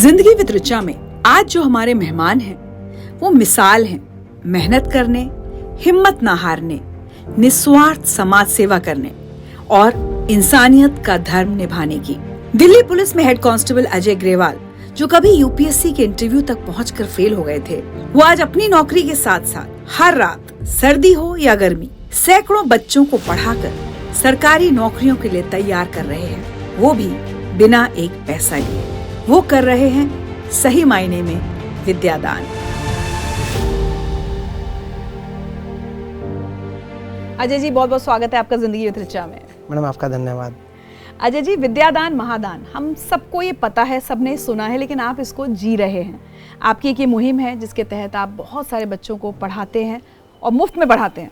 जिंदगी विद ऋचा में आज जो हमारे मेहमान हैं वो मिसाल हैं मेहनत करने, हिम्मत ना हारने, निस्वार्थ समाज सेवा करने और इंसानियत का धर्म निभाने की। दिल्ली पुलिस में हेड कांस्टेबल अजय ग्रेवाल, जो कभी यूपीएससी के इंटरव्यू तक पहुंचकर फेल हो गए थे, वो आज अपनी नौकरी के साथ साथ हर रात सर्दी हो या गर्मी सैकड़ों बच्चों को पढ़ाकर सरकारी नौकरियों के लिए तैयार कर रहे हैं, वो भी बिना एक पैसा लिए। वो कर रहे हैं सही मायने में विद्यादान। अजय जी, बहुत बहुत स्वागत है आपका जिंदगी विद ऋचा में। मैडम, आपका धन्यवाद। अजय जी, विद्यादान महादान हम सबको ये पता है, सबने सुना है, लेकिन आप इसको जी रहे हैं। आपकी एक ये मुहिम है जिसके तहत आप बहुत सारे बच्चों को पढ़ाते हैं और मुफ्त में पढ़ाते हैं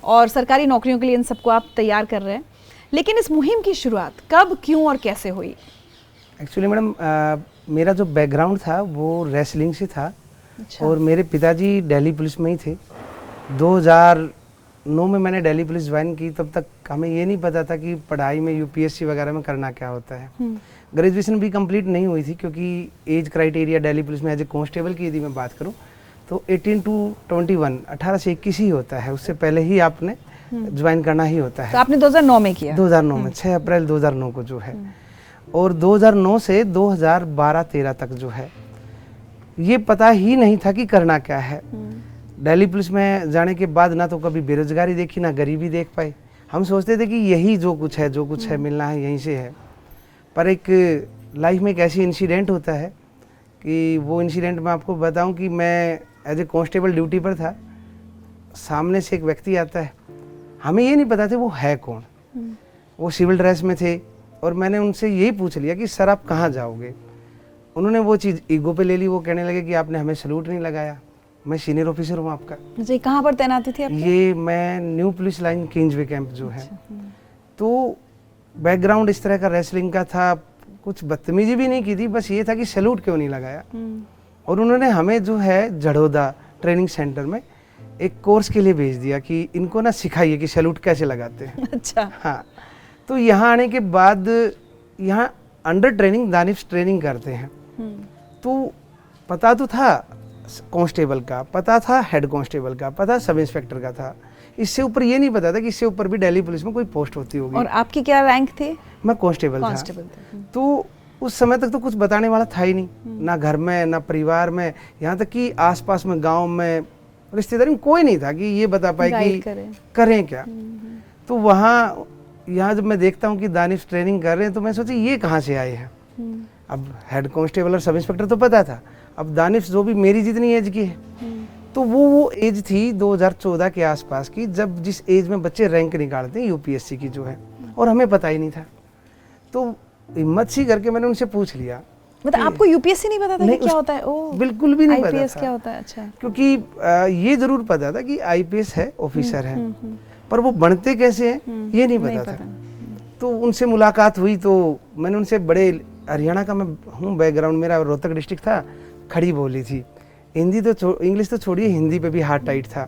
और सरकारी नौकरियों के लिए इन सबको आप तैयार कर रहे हैं। लेकिन इस मुहिम की शुरुआत कब, क्यों और कैसे हुई? एक्चुअली मैडम, मेरा जो बैकग्राउंड था वो रेसलिंग से था। अच्छा। और मेरे पिताजी दिल्ली पुलिस में ही थे। 2009 में मैंने दिल्ली पुलिस ज्वाइन की। तब तक हमें ये नहीं पता था कि पढ़ाई में यूपीएससी वगैरह में करना क्या होता है। ग्रेजुएशन भी कंप्लीट नहीं हुई थी, क्योंकि एज क्राइटेरिया दिल्ली पुलिस में एज ए कांस्टेबल की यदि मैं बात करूँ तो 18 to 21, 18 से 21 ही होता है। उससे पहले ही आपने ज्वाइन करना ही होता है। तो आपने 2009 में किया? 2009 में 6 अप्रैल 2009 को जो है। और 2009 से 2012-13 तक जो है ये पता ही नहीं था कि करना क्या है। दिल्ली पुलिस में जाने के बाद ना तो कभी बेरोजगारी देखी, ना गरीबी देख पाई। हम सोचते थे कि यही जो कुछ है मिलना है यहीं से है। पर एक लाइफ में एक ऐसी इंसिडेंट होता है कि वो इंसिडेंट मैं आपको बताऊं कि मैं एज ए कांस्टेबल ड्यूटी पर था। सामने से एक व्यक्ति आता है, हमें ये नहीं पता था वो है कौन। वो सिविल ड्रेस में थे और मैंने उनसे यही पूछ लिया कि सर आप कहाँ जाओगे। उन्होंने वो चीज़ ईगो पे ले ली। वो कहने लगे कि आपने हमें सैल्यूट नहीं लगाया, मैं सीनियर ऑफिसर हूँ आपका। जी, कहाँ पर तैनाती थी आपकी? ये मैं new police line Kingsway camp जो है। तो बैकग्राउंड इस तरह का रेसलिंग का था। कुछ बदतमीजी भी नहीं की थी, बस ये था कि सैल्यूट क्यों नहीं लगाया। और उन्होंने हमें जो है जड़ोदा ट्रेनिंग सेंटर में एक कोर्स के लिए भेज दिया कि इनको ना सिखाइए कि सैल्यूट कैसे लगाते हैं। अच्छा। हाँ, तो यहाँ आने के बाद यहाँ अंडर ट्रेनिंग दानिश ट्रेनिंग करते हैं। तो पता तो था कांस्टेबल का, पता था हेड कांस्टेबल का, पता सब इंस्पेक्टर का था। इससे ऊपर ये नहीं पता था कि इससे ऊपर भी दिल्ली पुलिस में कोई पोस्ट होती होगी। और आपकी क्या रैंक थी? मैं कांस्टेबल था। तो उस समय तक तो कुछ बताने वाला था ही नहीं, ना घर में ना परिवार में, यहाँ तक कि आसपास में गांव में रिश्तेदारी में कोई नहीं था कि ये बता पाए कि करें क्या। तो वहाँ यहाँ जब मैं देखता हूँ कि दानिश ट्रेनिंग कर रहे हैं तो मैं सोची ये कहाँ से आए हैं। अब हेड कांस्टेबल और सब इंस्पेक्टर तो पता था, अब दानिश जो भी मेरी जितनी एज की है, तो वो एज थी 2014 के आसपास की, जब जिस एज में बच्चे रैंक निकालते हैं यूपीएससी की जो है। और हमें पता ही नहीं था। तो हिम्मत सी करके मैंने उनसे पूछ लिया। मतलब आपको यूपीएससी नहीं पता था कि क्या होता है? ओह, बिल्कुल भी नहीं पता था। आईपीएस क्या होता है? अच्छा। क्योंकि ये जरूर पता था कि आईपीएस है, ऑफिसर है, पर वो बनते कैसे हैं ये नहीं पता था। तो उनसे मुलाकात हुई तो मैंने उनसे, बड़े हरियाणा का मैं हूँ बैकग्राउंड, मेरा रोहतक डिस्ट्रिक्ट था, खड़ी बोली थी। हिंदी तो इंग्लिश तो छोड़िए, हिंदी पे भी हाथ टाइट था।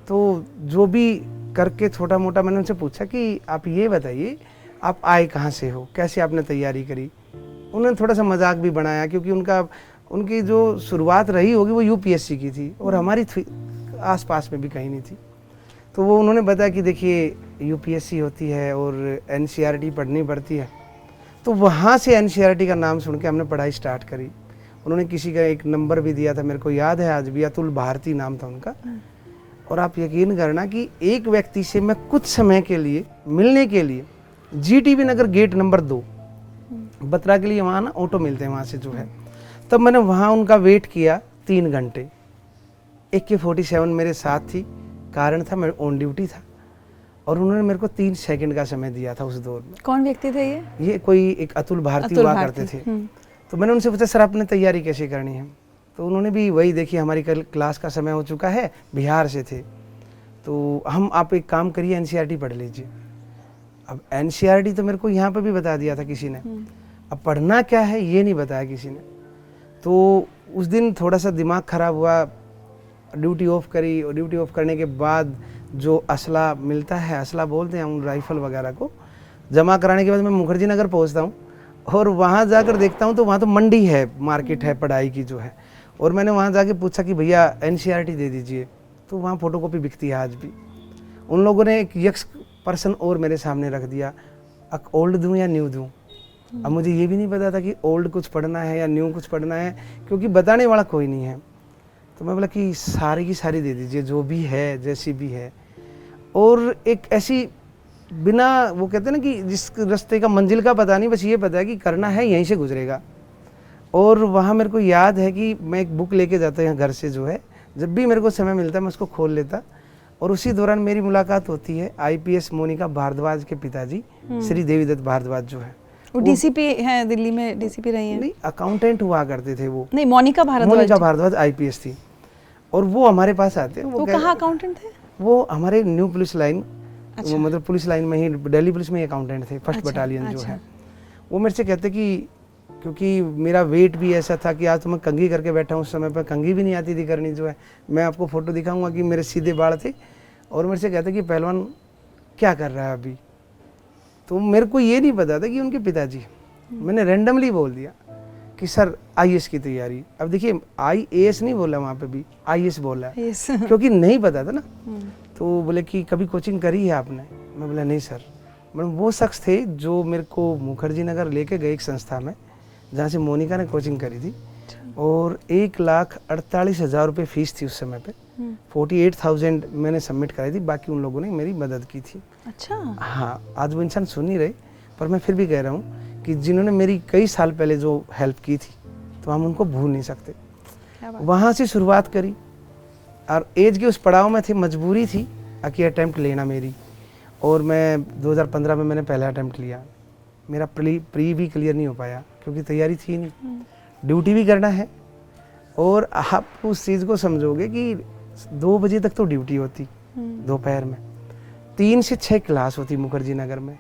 तो जो भी करके छोटा मोटा मैंने उनसे पूछा कि आप ये बताइए आप आए कहाँ से हो, कैसे आपने तैयारी करी। उन्होंने थोड़ा सा मजाक भी बनाया, क्योंकि उनकी जो शुरुआत रही होगी वो यूपीएससी की थी और हमारी आसपास में भी कहीं नहीं थी। तो वो उन्होंने बताया कि देखिए यूपीएससी होती है और एनसीईआरटी पढ़नी पड़ती है। तो वहाँ से एनसीईआरटी का नाम सुन के हमने पढ़ाई स्टार्ट करी। उन्होंने किसी का एक नंबर भी दिया था, मेरे को याद है आज भी, अतुल भारती नाम था उनका। और आप यकीन करना कि एक व्यक्ति से मैं कुछ समय के लिए मिलने के लिए जीटीबी नगर गेट नंबर 2 बत्रा के लिए, वहाँ ना ऑटो मिलते हैं वहाँ से जो है, तब मैंने वहाँ उनका वेट किया 3 घंटे। AK-47 मेरे साथ थी, कारण था मैं ऑन ड्यूटी था और उन्होंने मेरे को 3 सेकंड का समय दिया था उस दौर में। कौन व्यक्ति थे ये कोई एक अतुल भारती हुआ करते थे। तो मैंने उनसे पूछा सर आपने तैयारी कैसे करनी है। तो उन्होंने भी वही, देखिए हमारी कल क्लास का समय हो चुका है, बिहार से थे, तो आप एक काम करिए एनसीईआरटी पढ़ लीजिए। अब एनसीईआरटी तो मेरे को यहाँ पर भी बता दिया था किसी ने, अब पढ़ना क्या है ये नहीं बताया किसी ने। तो उस दिन थोड़ा सा दिमाग खराब हुआ, ड्यूटी ऑफ करी और ड्यूटी ऑफ करने के बाद जो असला मिलता है, असला बोलते हैं हम राइफल वगैरह को, जमा कराने के बाद मैं मुखर्जी नगर पहुंचता हूँ और वहाँ जाकर देखता हूँ तो वहाँ तो मंडी है, मार्केट है पढ़ाई की जो है। और मैंने वहाँ जाके पूछा कि भैया NCERT दे दीजिए, तो वहाँ फोटोकॉपी बिकती है आज भी। उन लोगों ने एक यक्स पर्सन और मेरे सामने रख दिया, ओल्ड दूँ या न्यू दूँ। अब मुझे ये भी नहीं पता था कि ओल्ड कुछ पढ़ना है या न्यू कुछ पढ़ना है, क्योंकि बताने वाला कोई नहीं है। तो मैं बोला कि सारी की सारी दे दीजिए, जो भी है जैसी भी है। और एक ऐसी बिना, वो कहते हैं ना कि जिस रास्ते का मंजिल का पता नहीं, बस ये पता है कि करना है यहीं से गुजरेगा। और वहाँ मेरे को याद है कि मैं एक बुक लेके जाता यहाँ घर से जो है, जब भी मेरे को समय मिलता मैं उसको खोल लेता। और उसी दौरान मेरी मुलाकात होती है IPS मोनिका भारद्वाज के पिताजी श्री देवीदत्त भारद्वाज जो है, वो DCP हैं, दिल्ली में DCP रही हैं। नहीं, अकाउंटेंट हुआ करते थे वो। नहीं, मोनिका भारद्वाज IPS थी। और वो हमारे पास आते हैं। वो कहाँ अकाउंटेंट थे? वो हमारे न्यू पुलिस लाइन, वो मतलब पुलिस लाइन में ही, दिल्ली पुलिस में अकाउंटेंट थे, फर्स्ट बटालियन जो है। वो मेरे से कहते कि क्योंकि मेरा वेट भी ऐसा था कि आज तो मैं कंघी करके बैठा हूँ, उस समय पर कंघी भी नहीं आती थी करनी जो है। मैं आपको फोटो दिखाऊंगा कि मेरे सीधे बाल थे। और मेरे से कहते कि पहलवान क्या कर रहा है अभी। तो मेरे को ये नहीं पता था कि उनके पिताजी। मैंने रैंडमली बोल दिया कि सर IAS की तैयारी। अब देखिए IAS नहीं बोला वहाँ पे भी, IAS बोला क्योंकि नहीं पता था ना। तो बोले कि कभी कोचिंग करी है आपने? मैं बोला नहीं सर। मैडम वो शख्स थे जो मेरे को मुखर्जी नगर लेके गए एक संस्था में, जहाँ से मोनिका ने कोचिंग करी थी। और 1,48,000 रुपये फीस थी उस समय पे। 48,000 मैंने सबमिट कराई थी, बाकी उन लोगों ने मेरी मदद की थी। अच्छा। हाँ, आज वो इंसान सुन नहीं रहे, पर मैं फिर भी कह रहा हूँ कि जिन्होंने मेरी कई साल पहले जो हेल्प की थी, तो हम उनको भूल नहीं सकते। वहाँ से शुरुआत करी और एज के उस पड़ाव में थी, मजबूरी थी कि अटैम्प्ट लेना मेरी। और मैं 2015 में मैंने पहला अटैम्प्ट लिया। मेरा प्री भी क्लियर नहीं हो पाया क्योंकि तैयारी थी नहीं, ड्यूटी भी करना है। और आप उस चीज़ को समझोगे कि 2 बजे तक तो ड्यूटी होती दोपहर में, 3 से 6 क्लास होती मुखर्जी नगर में,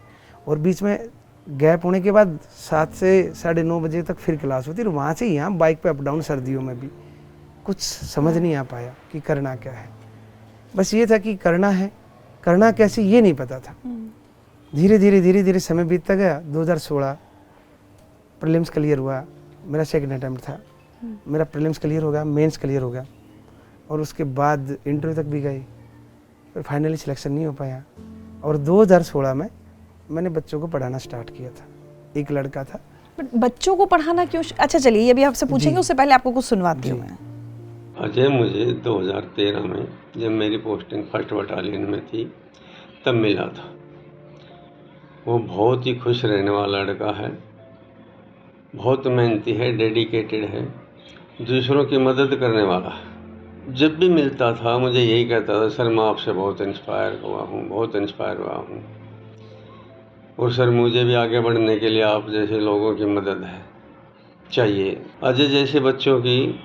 और बीच में गैप होने के बाद 7 से 9:30 बजे तक फिर क्लास होती। और वहाँ से यहाँ बाइक पे अप डाउन, सर्दियों में भी कुछ समझ नहीं आ पाया कि करना क्या है। बस ये था कि करना है, करना कैसे ये नहीं पता था। धीरे धीरे समय बीतता गया। 2016 प्रीलिम्स क्लियर हुआ, मेरा सेकंड अटैम्प्ट था। मेरा प्रीलिम्स क्लियर हो गया, मेंस क्लियर हो गया, और उसके बाद इंटरव्यू तक भी गई, पर फाइनली सिलेक्शन नहीं हो पाया। और 2016 में मैंने बच्चों को पढ़ाना स्टार्ट किया था। एक लड़का था। बच्चों को पढ़ाना क्यों? अच्छा चलिए, ये भी आपसे पूछेंगे, उससे पहले आपको कुछ सुनवाती हूँ मैं। अजय मुझे 2013 में जब मेरी पोस्टिंग फर्स्ट बटालियन में थी तब मिला था। वो बहुत ही खुश रहने वाला लड़का है, बहुत मेहनती है, डेडिकेटेड है, दूसरों की मदद करने वाला है। जब भी मिलता था मुझे यही कहता था, सर मैं आपसे बहुत इंस्पायर हुआ हूँ, और सर मुझे भी आगे बढ़ने के लिए आप जैसे लोगों की मदद है चाहिए। अजय जैसे बच्चों की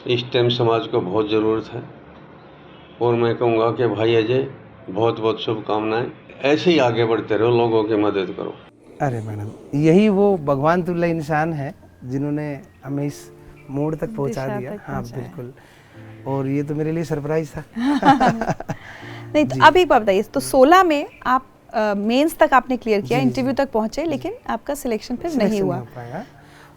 इस टाइम समाज को बहुत ज़रूरत है, और मैं कहूँगा कि भाई अजय बहुत बहुत शुभकामनाएं, ऐसे ही आगे बढ़ते रहो, लोगों की मदद करो। अरे मैडम, यही वो भगवान तुल्य इंसान है जिन्होंने हमें इस मोड़ तक पहुंचा दिया। हाँ बिल्कुल। और ये तो मेरे लिए सरप्राइज था। नहीं तो अब एक बात बताइए, तो 16 में आप मेंस तक आपने क्लियर किया, इंटरव्यू तक पहुंचे, लेकिन आपका सिलेक्शन फिर नहीं हुआ।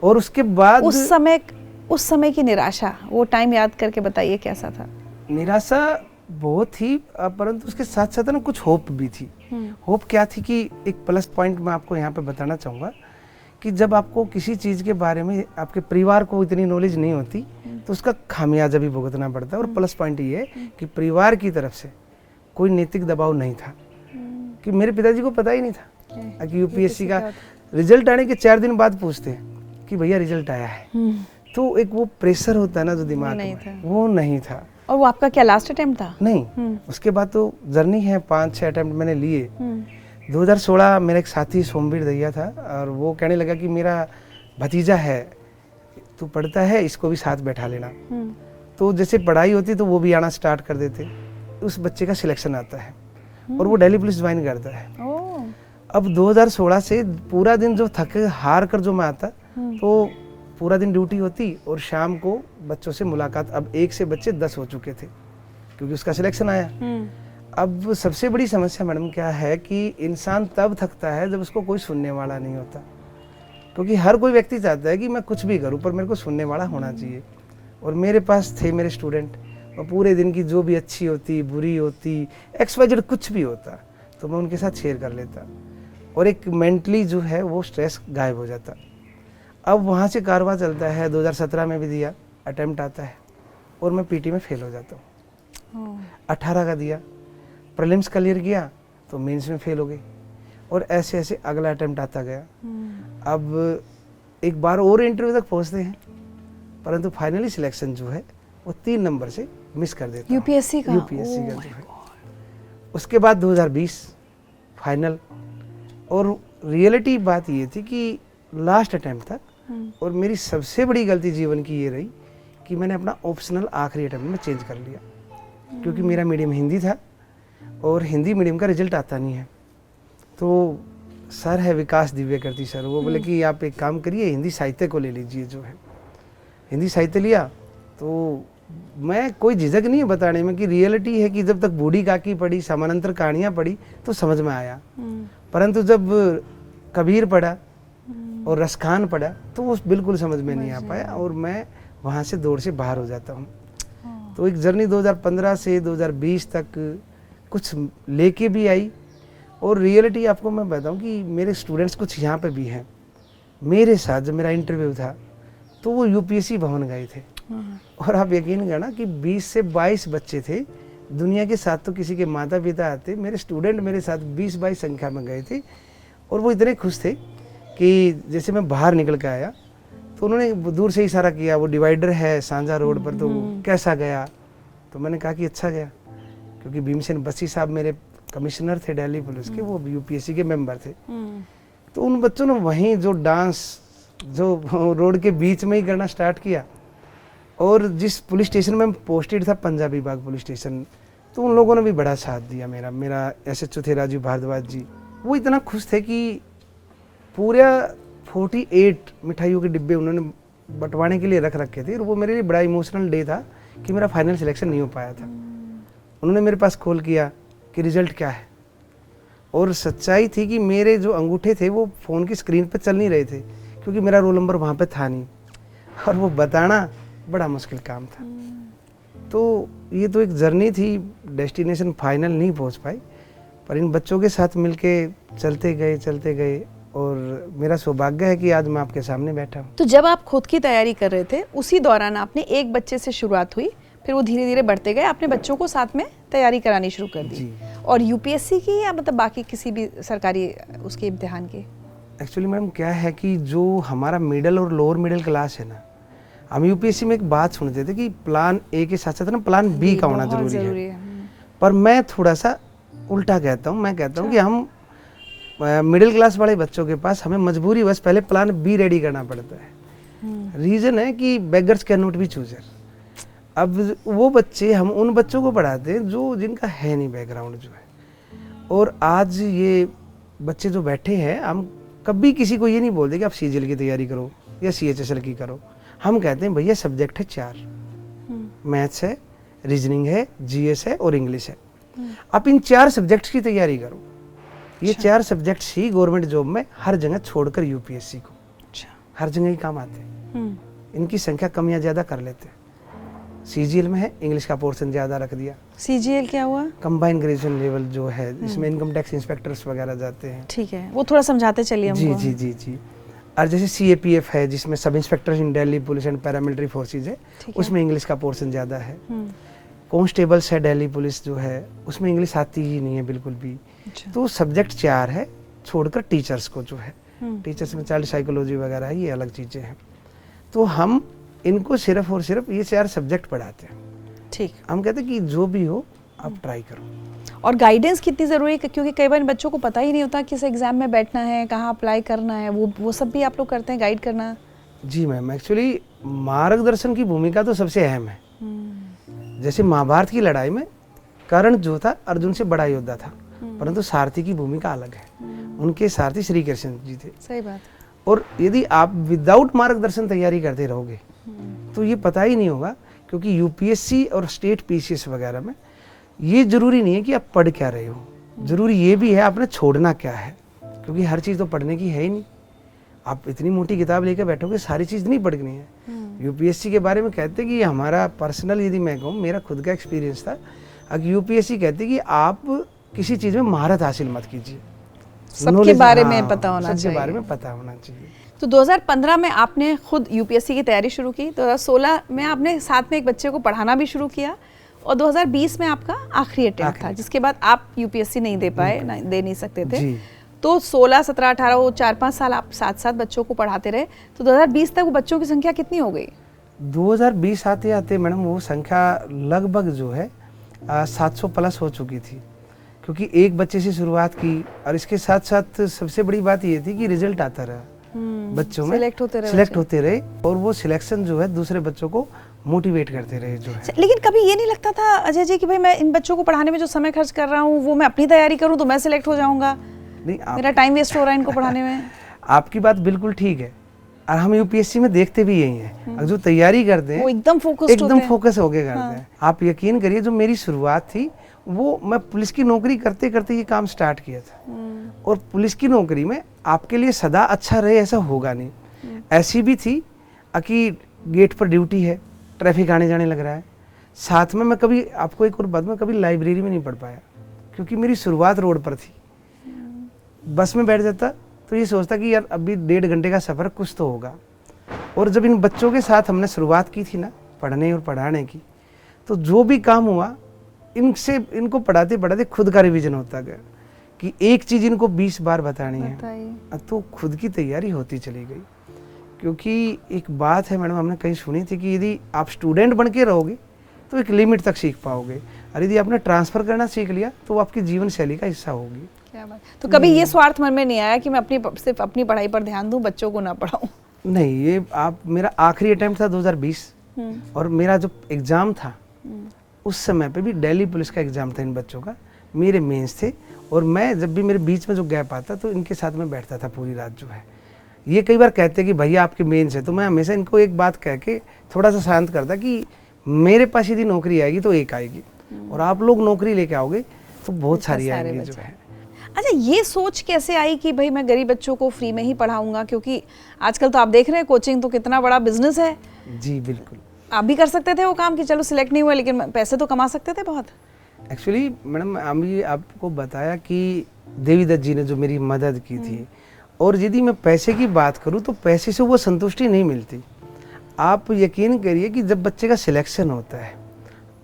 और उसके बाद उस समय की निराशा, वो टाइम याद करके बताइए कैसा था? निराशा बहुत थी, परंतु उसके साथ साथ ना कुछ होप भी थी। होप क्या थी कि एक प्लस पॉइंट मैं आपको यहाँ पे बताना चाहूँगा कि जब आपको किसी चीज़ के बारे में आपके परिवार को इतनी नॉलेज नहीं होती तो उसका खामियाजा भी भुगतना पड़ता है। और प्लस पॉइंट ये है कि परिवार की तरफ से कोई नैतिक दबाव नहीं था, कि मेरे पिताजी को पता ही नहीं था कि UPSC का रिजल्ट आने के 4 दिन बाद पूछते हैं कि भैया रिजल्ट आया है। तो एक वो प्रेशर होता है ना जो दिमाग में, वो नहीं था। और वो आपका क्या लास्ट अटेम्प्ट था? नहीं, उसके बाद तो जर्नी है, 5-6 अटेम्प्ट मैंने लिए। 2016 मेरा एक साथी सोमवीर दैया था, और वो कहने लगा कि मेरा भतीजा है, तू पढ़ता है, इसको भी साथ बैठा लेना। तो जैसे पढ़ाई होती तो वो भी आना स्टार्ट कर देते। उस बच्चे का सिलेक्शन आता है और वो दिल्ली पुलिस ज्वाइन करता है। अब 2016 से पूरा दिन जो थके हार कर जो मैं आता, तो पूरा दिन ड्यूटी होती और शाम को बच्चों से मुलाकात। अब 1 से बच्चे 10 हो चुके थे क्योंकि उसका सिलेक्शन आया। अब सबसे बड़ी समस्या मैडम क्या है कि इंसान तब थकता है जब उसको कोई सुनने वाला नहीं होता। क्योंकि हर कोई व्यक्ति चाहता है कि मैं कुछ भी करूं पर मेरे को सुनने वाला होना चाहिए। और मेरे पास थे मेरे स्टूडेंट, और पूरे दिन की जो भी अच्छी होती, बुरी होती, XYZ कुछ भी होता तो मैं उनके साथ शेयर कर लेता, और एक मेंटली जो है वो स्ट्रेस गायब हो जाता। अब वहाँ से कारवां चलता है, 2017 में भी दिया, अटेम्प्ट आता है और मैं पीटी में फेल हो जाता हूँ। 18 का दिया, प्रीलिम्स क्लियर किया तो मेंस में फेल हो गई, और ऐसे ऐसे अगला अटेम्प्ट आता गया। अब एक बार और इंटरव्यू तक पहुँचते हैं, परंतु फाइनली सिलेक्शन जो है वो 3 नंबर से मिस कर देता। यूपीएससी का जो है। उसके बाद 2020 फाइनल, और रियलिटी बात ये थी कि लास्ट अटेम्प्ट था, और मेरी सबसे बड़ी गलती जीवन की ये रही कि मैंने अपना ऑप्शनल आखिरी अटेम्प्ट में चेंज कर लिया, क्योंकि मेरा मीडियम हिंदी था और हिंदी मीडियम का रिजल्ट आता नहीं है। तो सर है विकास दिव्यकीर्ति सर, वो बोले कि आप एक काम करिए, हिंदी साहित्य को ले लीजिए। जो है हिंदी साहित्य लिया, तो मैं कोई झिझक नहीं है बताने में कि रियलिटी है कि जब तक बूढ़ी काकी पढ़ी, समानांतर कहानियाँ पढ़ी तो समझ में आया, परंतु जब कबीर पढ़ा और रसखान पढ़ा तो वो बिल्कुल समझ में नहीं आ पाया, और मैं वहाँ से दौड़ से बाहर हो जाता हूँ। तो एक जर्नी 2015 से 2020 तक कुछ लेके भी आई, और रियलिटी आपको मैं बताऊँ कि मेरे स्टूडेंट्स कुछ यहाँ पे भी हैं मेरे साथ। जब मेरा इंटरव्यू था तो वो यूपीएससी भवन गए थे, और आप यकीन करना कि 20 से 22 बच्चे थे। दुनिया के साथ तो किसी के माता पिता आते, मेरे स्टूडेंट मेरे साथ 20-22 संख्या में गए थे, और वो इतने खुश थे कि जैसे मैं बाहर निकल के आया तो उन्होंने दूर से इशारा किया, वो डिवाइडर है सांझा रोड पर, तो कैसा गया? तो मैंने कहा कि अच्छा गया, क्योंकि भीमसेन बसी साहब मेरे कमिश्नर थे दिल्ली पुलिस के, वो यूपीएससी के मेंबर थे। तो उन बच्चों ने वहीं जो डांस जो रोड के बीच में ही करना स्टार्ट किया, और जिस पुलिस स्टेशन में पोस्टेड था, पंजाबी बाग पुलिस स्टेशन, तो उन लोगों ने भी बड़ा साथ दिया मेरा SHO थे राजीव भारद्वाज जी। वो इतना खुश थे कि पूरा 48 मिठाइयों के डिब्बे उन्होंने बंटवाने के लिए रख रखे थे, और वो मेरे लिए बड़ा इमोशनल डे था कि मेरा फाइनल सिलेक्शन नहीं हो पाया था। उन्होंने मेरे पास कॉल किया कि रिजल्ट क्या है, और सच्चाई थी कि मेरे जो अंगूठे थे वो फ़ोन की स्क्रीन पर चल नहीं रहे थे, क्योंकि मेरा रोल नंबर वहाँ पे था नहीं, और वो बताना बड़ा मुश्किल काम था। तो ये तो एक जर्नी थी, डेस्टिनेशन फाइनल नहीं पहुँच पाई, पर इन बच्चों के साथ मिलके चलते गए, और मेरा सौभाग्य है कि आज मैं आपके सामने बैठा हूँ। तो जब आप खुद की तैयारी कर रहे थे, उसी दौरान आपने एक बच्चे से शुरुआत हुई, फिर वो धीरे धीरे बढ़ते गए, आपने बच्चों को साथ में तैयारी करानी शुरू कर दी। और यूपीएससी की या मतलब बाकी किसी भी सरकारी उसके इम्तिहान की? एक्चुअली मैडम क्या है कि जो हमारा मिडिल और लोअर मिडिल क्लास है ना, हम यूपीएससी में एक बात सुनते थे कि प्लान ए के साथ साथ ना प्लान बी का होना जरूरी है। पर मैं थोड़ा सा उल्टा कहता हूँ, मैं कहता हूँ कि हम मिडिल क्लास वाले बच्चों के पास हमें मजबूरी बस पहले प्लान बी रेडी करना पड़ता है। रीजन है कि beggars can not be chooser. अब वो बच्चे, हम उन बच्चों को पढ़ाते हैं जो जिनका है नहीं बैकग्राउंड जो है, और आज ये बच्चे जो बैठे हैं, हम कभी किसी को ये नहीं बोलते कि आप CGL की तैयारी करो या CHSL की करो। हम कहते हैं भैया सब्जेक्ट है 4, मैथ्स है, रीजनिंग है, GS है और इंग्लिश है। आप इन 4 सब्जेक्ट्स की तैयारी करो। ये 4 सब्जेक्ट्स ही गवर्नमेंट जॉब में हर जगह छोड़कर यूपीएससी को हर जगह ही काम आते हैं। इनकी संख्या कम या ज्यादा कर लेते हैं। CGL में है, इंग्लिश का पोर्शन ज्यादा रख दिया। CGL क्या हुआ? कंबाइंड ग्रेजुएशन लेवल जो है, इसमें इनकम टैक्स इंस्पेक्टर्स वगैरह जाते हैं। ठीक है, वो थोड़ा समझाते चलिए हमको। जी। और जैसे CAPF है, जिसमें sub inspector in Delhi police and paramilitary forces है, उसमें इंग्लिश का पोर्शन ज्यादा है। कांस्टेबल्स है दिल्ली पुलिस जो है, उसमें इंग्लिश आती ही नहीं है बिल्कुल भी। तो सब्जेक्ट 4 है, छोड़कर टीचर्स को जो है, टीचर्स में चाइल्ड साइकोलॉजी वगैरह है, ये अलग चीजें हैं। तो हम इनको सिर्फ और सिर्फ ये 4 सब्जेक्ट पढ़ाते हैं। ठीक, हम कहते हैं कि जो भी हो आप ट्राई करो। और गाइडेंस कितनी ज़रूरी है, क्योंकि कई बार बच्चों को पता ही नहीं होता किस एग्जाम में बैठना है, कहाँ अप्लाई करना है, वो सब भी आप लोग करते हैं, गाइड करना? जी मैम, एक्चुअली मार्गदर्शन की भूमिका तो सबसे अहम है। जैसे महाभारत की लड़ाई में कर्ण जो था अर्जुन से बड़ा योद्धा था, परंतु सारथी की भूमिका अलग है। उनके सारथी श्री कृष्ण जी थे। सही बात। और यदि आप विदाउट मार्गदर्शन तैयारी करते रहोगे तो ये पता ही नहीं होगा, क्योंकि यूपीएससी और स्टेट PCS वगैरह में ये जरूरी नहीं है कि आप पढ़ क्या रहे हो, जरूरी ये भी है आपने छोड़ना क्या है, क्योंकि हर चीज़ तो पढ़ने की है ही नहीं। आप इतनी मोटी किताब लेकर बैठोगे, सारी चीज़ नहीं पढ़नी है। यूपीएससी के बारे में कहते हैं कि ये हमारा पर्सनल, यदि मैं कहूँ, मेरा खुद का एक्सपीरियंस था। अगर यूपीएससी कहती है कि आप किसी चीज़ में महारत हासिल मत कीजिए, सबके बारे में पता होना चाहिए, सबके बारे में पता होना चाहिए। तो 2015 में आपने खुद यूपीएससी की तैयारी शुरू की, 2016 में आपने साथ में एक बच्चे को पढ़ाना भी शुरू किया, और 2020 में आपका आखिरी अटेम्प्ट था, जिसके बाद आप यूपीएससी नहीं दे पाए, दे नहीं सकते थे। तो 16, 17, 18 वो 4-5 साल आप साथ साथ बच्चों को पढ़ाते रहे। तो 2020 तक वो बच्चों की संख्या कितनी हो गई? 2020 आते आते मैडम वो संख्या लगभग जो है 700 प्लस हो चुकी थी, क्योंकि एक बच्चे से शुरुआत की, और इसके साथ साथ सबसे बड़ी बात ये थी कि रिजल्ट आता रहा बच्चों में, सिलेक्ट होते रहे, और वो सिलेक्शन जो है दूसरे बच्चों को मोटिवेट करते रहे जो है। लेकिन कभी ये नहीं लगता था अजय जी कि भाई मैं इन बच्चों को पढ़ाने में जो समय खर्च कर रहा हूँ वो मैं अपनी तैयारी करूँ तो मैं सिलेक्ट हो जाऊंगा, नहीं मेरा टाइम वेस्ट हो रहा है इनको पढ़ाने में? आपकी बात बिल्कुल ठीक है, और हम यूपीएससी में देखते भी यही है, जो तैयारी करते हैं वो एकदम फोकस हो के करते हैं। आप यकीन करिए, जो मेरी शुरुआत थी वो मैं पुलिस की नौकरी करते करते ये काम स्टार्ट किया था, और पुलिस की नौकरी में आपके लिए सदा अच्छा रहे ऐसा होगा नहीं। ऐसी भी थी कि गेट पर ड्यूटी है, ट्रैफिक आने जाने लग रहा है, साथ में मैं कभी, आपको एक और बात, मैं कभी लाइब्रेरी में नहीं पढ़ पाया, क्योंकि मेरी शुरुआत रोड पर थी। बस में बैठ जाता तो ये सोचता कि यार अभी 1.5 घंटे का सफ़र, कुछ तो होगा। और जब इन बच्चों के साथ हमने शुरुआत की थी ना पढ़ने और पढ़ाने की, तो जो भी काम हुआ, इनको पढ़ाते पढ़ाते खुद का रिवीजन होता गया कि एक चीज़ इनको 20 बार बतानी है, तो खुद की तैयारी होती चली गई। क्योंकि एक बात है मैडम, हमने कहीं सुनी थी कि यदि आप स्टूडेंट बन के रहोगे तो एक लिमिट तक सीख पाओगे, और यदि आपने ट्रांसफ़र करना सीख लिया तो वो आपकी जीवन शैली का हिस्सा होगी। क्या बात। तो कभी ये स्वार्थ मन में नहीं आया कि मैं सिर्फ अपनी पढ़ाई पर ध्यान दूं, बच्चों को ना पढ़ाऊं? नहीं, ये मेरा आखिरी अटेम्प्ट था 2020, और मेरा जो एग्ज़ाम था उस समय पे भी दिल्ली पुलिस का एग्ज़ाम था इन बच्चों का, मेरे मेंस थे, और मैं जब भी मेरे बीच में जो गैप आता तो इनके साथ में बैठता था पूरी रात जो है। ये कई बार कहते कि भैया आपके मेंस है, तो मैं हमेशा इनको एक बात कह के थोड़ा सा शांत करता कि मेरे पास यदि नौकरी आएगी तो एक आएगी, और आप लोग नौकरी लेके आओगे तो बहुत सारी आएंगी जो है। अच्छा, ये सोच कैसे आई कि भाई मैं गरीब बच्चों को फ्री में ही पढ़ाऊंगा? क्योंकि आजकल तो आप देख रहे हैं कोचिंग तो कितना बड़ा बिजनेस है। जी बिल्कुल। आप भी कर सकते थे वो काम कि चलो सिलेक्ट नहीं हुआ लेकिन पैसे तो कमा सकते थे बहुत। एक्चुअली मैडम, अभी आपको बताया कि देवी दत्त जी ने जो मेरी मदद की थी, और यदि मैं पैसे की बात करूं तो पैसे से वो संतुष्टि नहीं मिलती। आप यकीन करिए कि जब बच्चे का सिलेक्शन होता है,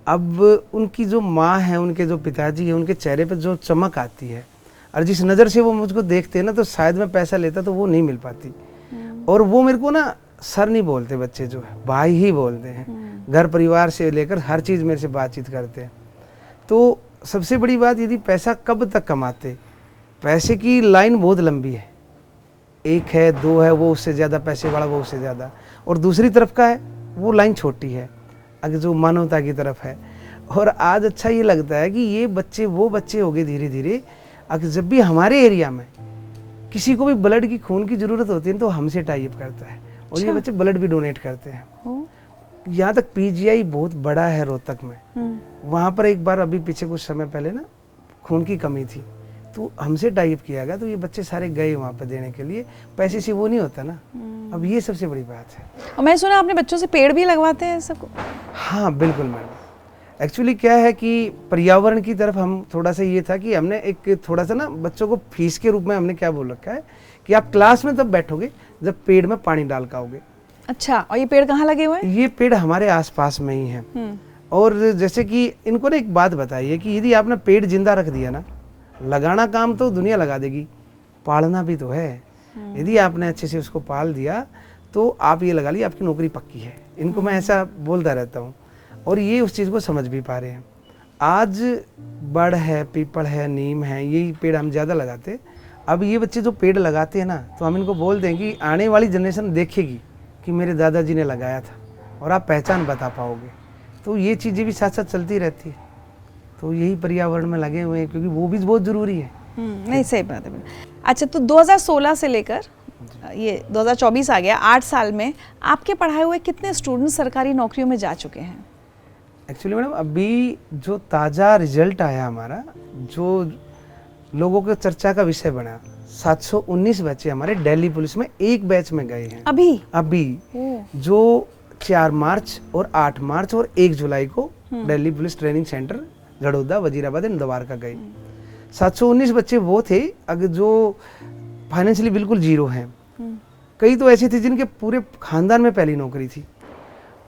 अब उनकी जो माँ है, उनके जो पिताजी हैं, उनके चेहरे पर जो चमक आती है, और जिस नज़र से वो मुझको देखते हैं ना, तो शायद मैं पैसा लेता तो वो नहीं मिल पाती। और वो मेरे को ना सर नहीं बोलते, बच्चे जो है भाई ही बोलते हैं, घर परिवार से लेकर हर चीज़ मेरे से बातचीत करते हैं। तो सबसे बड़ी बात, यदि पैसा कब तक कमाते, पैसे की लाइन बहुत लंबी है, 1 है 2 है वो उससे ज़्यादा पैसे वाला, वो उससे ज़्यादा, और दूसरी तरफ का है वो लाइन छोटी है, अगर जो मानवता की तरफ है। और आज अच्छा ये लगता है कि ये बच्चे वो बच्चे हो गए धीरे धीरे, अगर जब भी हमारे एरिया में किसी को भी ब्लड की, खून की ज़रूरत होती है तो हमसे टाई अप करता है, और ये बच्चे ब्लड भी डोनेट करते हैं। यहाँ तक पीजीआई बहुत बड़ा है रोहतक में, वहाँ पर एक बार अभी पीछे कुछ समय पहले ना खून की कमी थी, तो हमसे टाई अप किया गया, तो ये बच्चे सारे गए वहाँ पर देने के लिए। पैसे से वो नहीं होता ना, अब ये सबसे बड़ी बात है। और मैं सुना आपने बच्चों से पेड़ भी लगवाते हैं सबको? हाँ बिल्कुल मैडम। एक्चुअली क्या है कि पर्यावरण की तरफ हम थोड़ा सा ये था कि हमने एक थोड़ा सा ना बच्चों को फीस के रूप में हमने क्या बोल रखा है कि आप क्लास में तब बैठोगे जब पेड़ में पानी डाल के आओगे। अच्छा, और ये पेड़ कहाँ लगे हुए हैं? ये पेड़ हमारे आसपास में ही हैं। और जैसे कि इनको ना एक बात बताइए कि यदि आपने पेड़ जिंदा रख दिया ना, लगाना काम तो दुनिया लगा देगी, पालना भी तो है। यदि आपने अच्छे से उसको पाल दिया तो आप ये लगा ली, आपकी नौकरी पक्की है। इनको मैं ऐसा बोलता रहता हूँ, और ये उस चीज़ को समझ भी पा रहे हैं। आज बड़ है, पीपल है, नीम है, यही पेड़ हम ज़्यादा लगाते। अब ये बच्चे जो पेड़ लगाते हैं ना, तो हम इनको बोल दें कि आने वाली जनरेशन देखेगी कि मेरे दादाजी ने लगाया था, और आप पहचान बता पाओगे। तो ये चीज़ें भी साथ साथ चलती रहती है। तो यही पर्यावरण में लगे हुए हैं, क्योंकि वो भी बहुत ज़रूरी है। नहीं, सही बात है। अच्छा, तो 2016 से लेकर ये 2024 आ गया, 8 साल में आपके पढ़ाए हुए कितने स्टूडेंट सरकारी नौकरियों में जा चुके हैं? एक्चुअली मैडम, अभी जो ताज़ा रिजल्ट आया हमारा, जो लोगों के चर्चा का विषय बना, 719 बच्चे हमारे दिल्ली पुलिस में एक बैच में गए हैं अभी जो 4 मार्च और 8 मार्च और 1 जुलाई को Delhi police training centre Jharoda, Wazirabad and Dwarka गए। 719 बच्चे वो थे अगर जो फाइनेंशियली बिल्कुल जीरो हैं। कई तो ऐसे थे जिनके पूरे खानदान में पहली नौकरी थी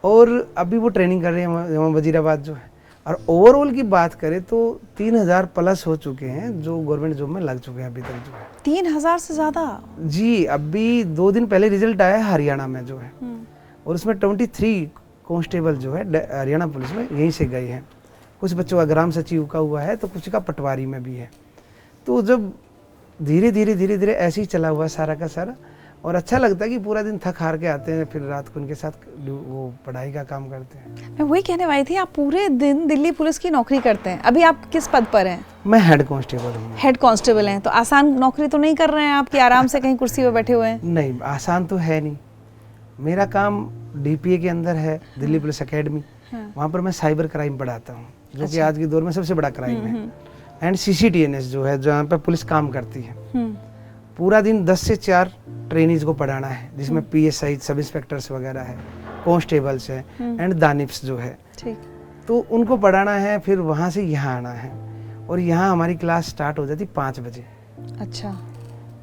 और अभी वो ट्रेनिंग कर रहे हैं वहाँ वजीराबाद जो है। और ओवरऑल की बात करें तो 3000 प्लस हो चुके हैं जो गवर्नमेंट जॉब में लग चुके हैं अभी तक जो है। 3000 से ज्यादा? जी, अभी 2 दिन पहले रिजल्ट आया है हरियाणा में जो है और उसमें 23 कांस्टेबल जो है हरियाणा पुलिस में यहीं से गए हैं। कुछ बच्चों का ग्राम सचिव का हुआ है तो कुछ का पटवारी में भी है। तो जब धीरे धीरे ऐसे ही चला हुआ सारा का सारा और अच्छा लगता है कि पूरा दिन थक हार के आते हैं, फिर रात को उनके साथ वो पढ़ाई का काम करते हैं। मैं वही कहने वाली थी, आप पूरे दिन दिल्ली पुलिस की नौकरी करते हैं। अभी आप किस पद पर हैं? मैं हेड कांस्टेबल हूँ। हेड कांस्टेबल हैं, तो आसान नौकरी तो नहीं कर रहे हैं आप कि आराम से कहीं कुर्सी पे बैठे हुए हैं? नहीं, आसान तो है नहीं। मेरा काम डीपीए के अंदर है, दिल्ली पुलिस एकेडमी। वहाँ पर मैं साइबर क्राइम पढ़ाता हूँ जो कि आज के दौर में सबसे बड़ा क्राइम है, एंड सीसीटीएनएस जो है जहाँ पर पुलिस काम करती है। पूरा दिन 10 से 4 ट्रेनीज को पढ़ाना है जिसमें पीएसआई, सब इंस्पेक्टर्स वगैरह है, कांस्टेबल्स है एंड दानिप्स जो है। तो उनको पढ़ाना है, फिर वहाँ से यहाँ आना है और यहाँ हमारी क्लास स्टार्ट हो जाती 5 बजे। अच्छा।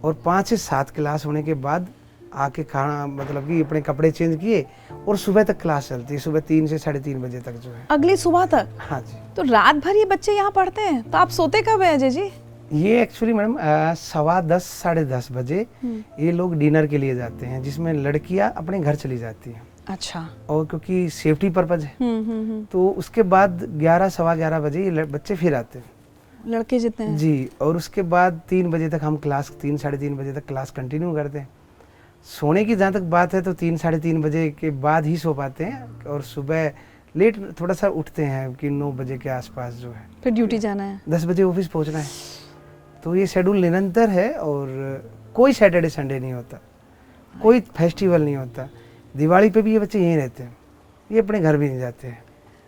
और 5 से 7 क्लास होने के बाद आके खाना मतलब कि अपने कपड़े चेंज किए और सुबह तक क्लास चलती है, सुबह 3 से 3:30 बजे तक जो है। अगली सुबह तक? हाँ जी। तो रात भर ये बच्चे यहाँ पढ़ते हैं, तो आप सोते कब है अजय जी? ये एक्चुअली मैडम 10:15 साढ़े 10 बजे ये लोग डिनर के लिए जाते हैं जिसमें लड़कियां अपने घर चली जाती हैं। अच्छा। और क्योंकि सेफ्टी पर्पज है तो उसके बाद 11 सवा 11 बजे ये बच्चे फिर आते हैं, लड़के जितने हैं। जी। और उसके बाद 3 बजे तक हम क्लास 3 साढ़े 3 बजे तक क्लास कंटिन्यू करते हैं। सोने की जहाँ तक बात है तो 3 साढ़े 3 बजे के बाद ही सो पाते हैं और सुबह लेट थोड़ा सा उठते हैं कि 9 बजे के आसपास जो है। फिर ड्यूटी जाना है, 10 बजे ऑफिस पहुँचना है। तो ये शेड्यूल निरंतर है और कोई सैटरडे संडे नहीं होता, कोई फेस्टिवल नहीं होता। दिवाली पे भी ये बच्चे यहीं रहते हैं, ये अपने घर भी नहीं जाते हैं।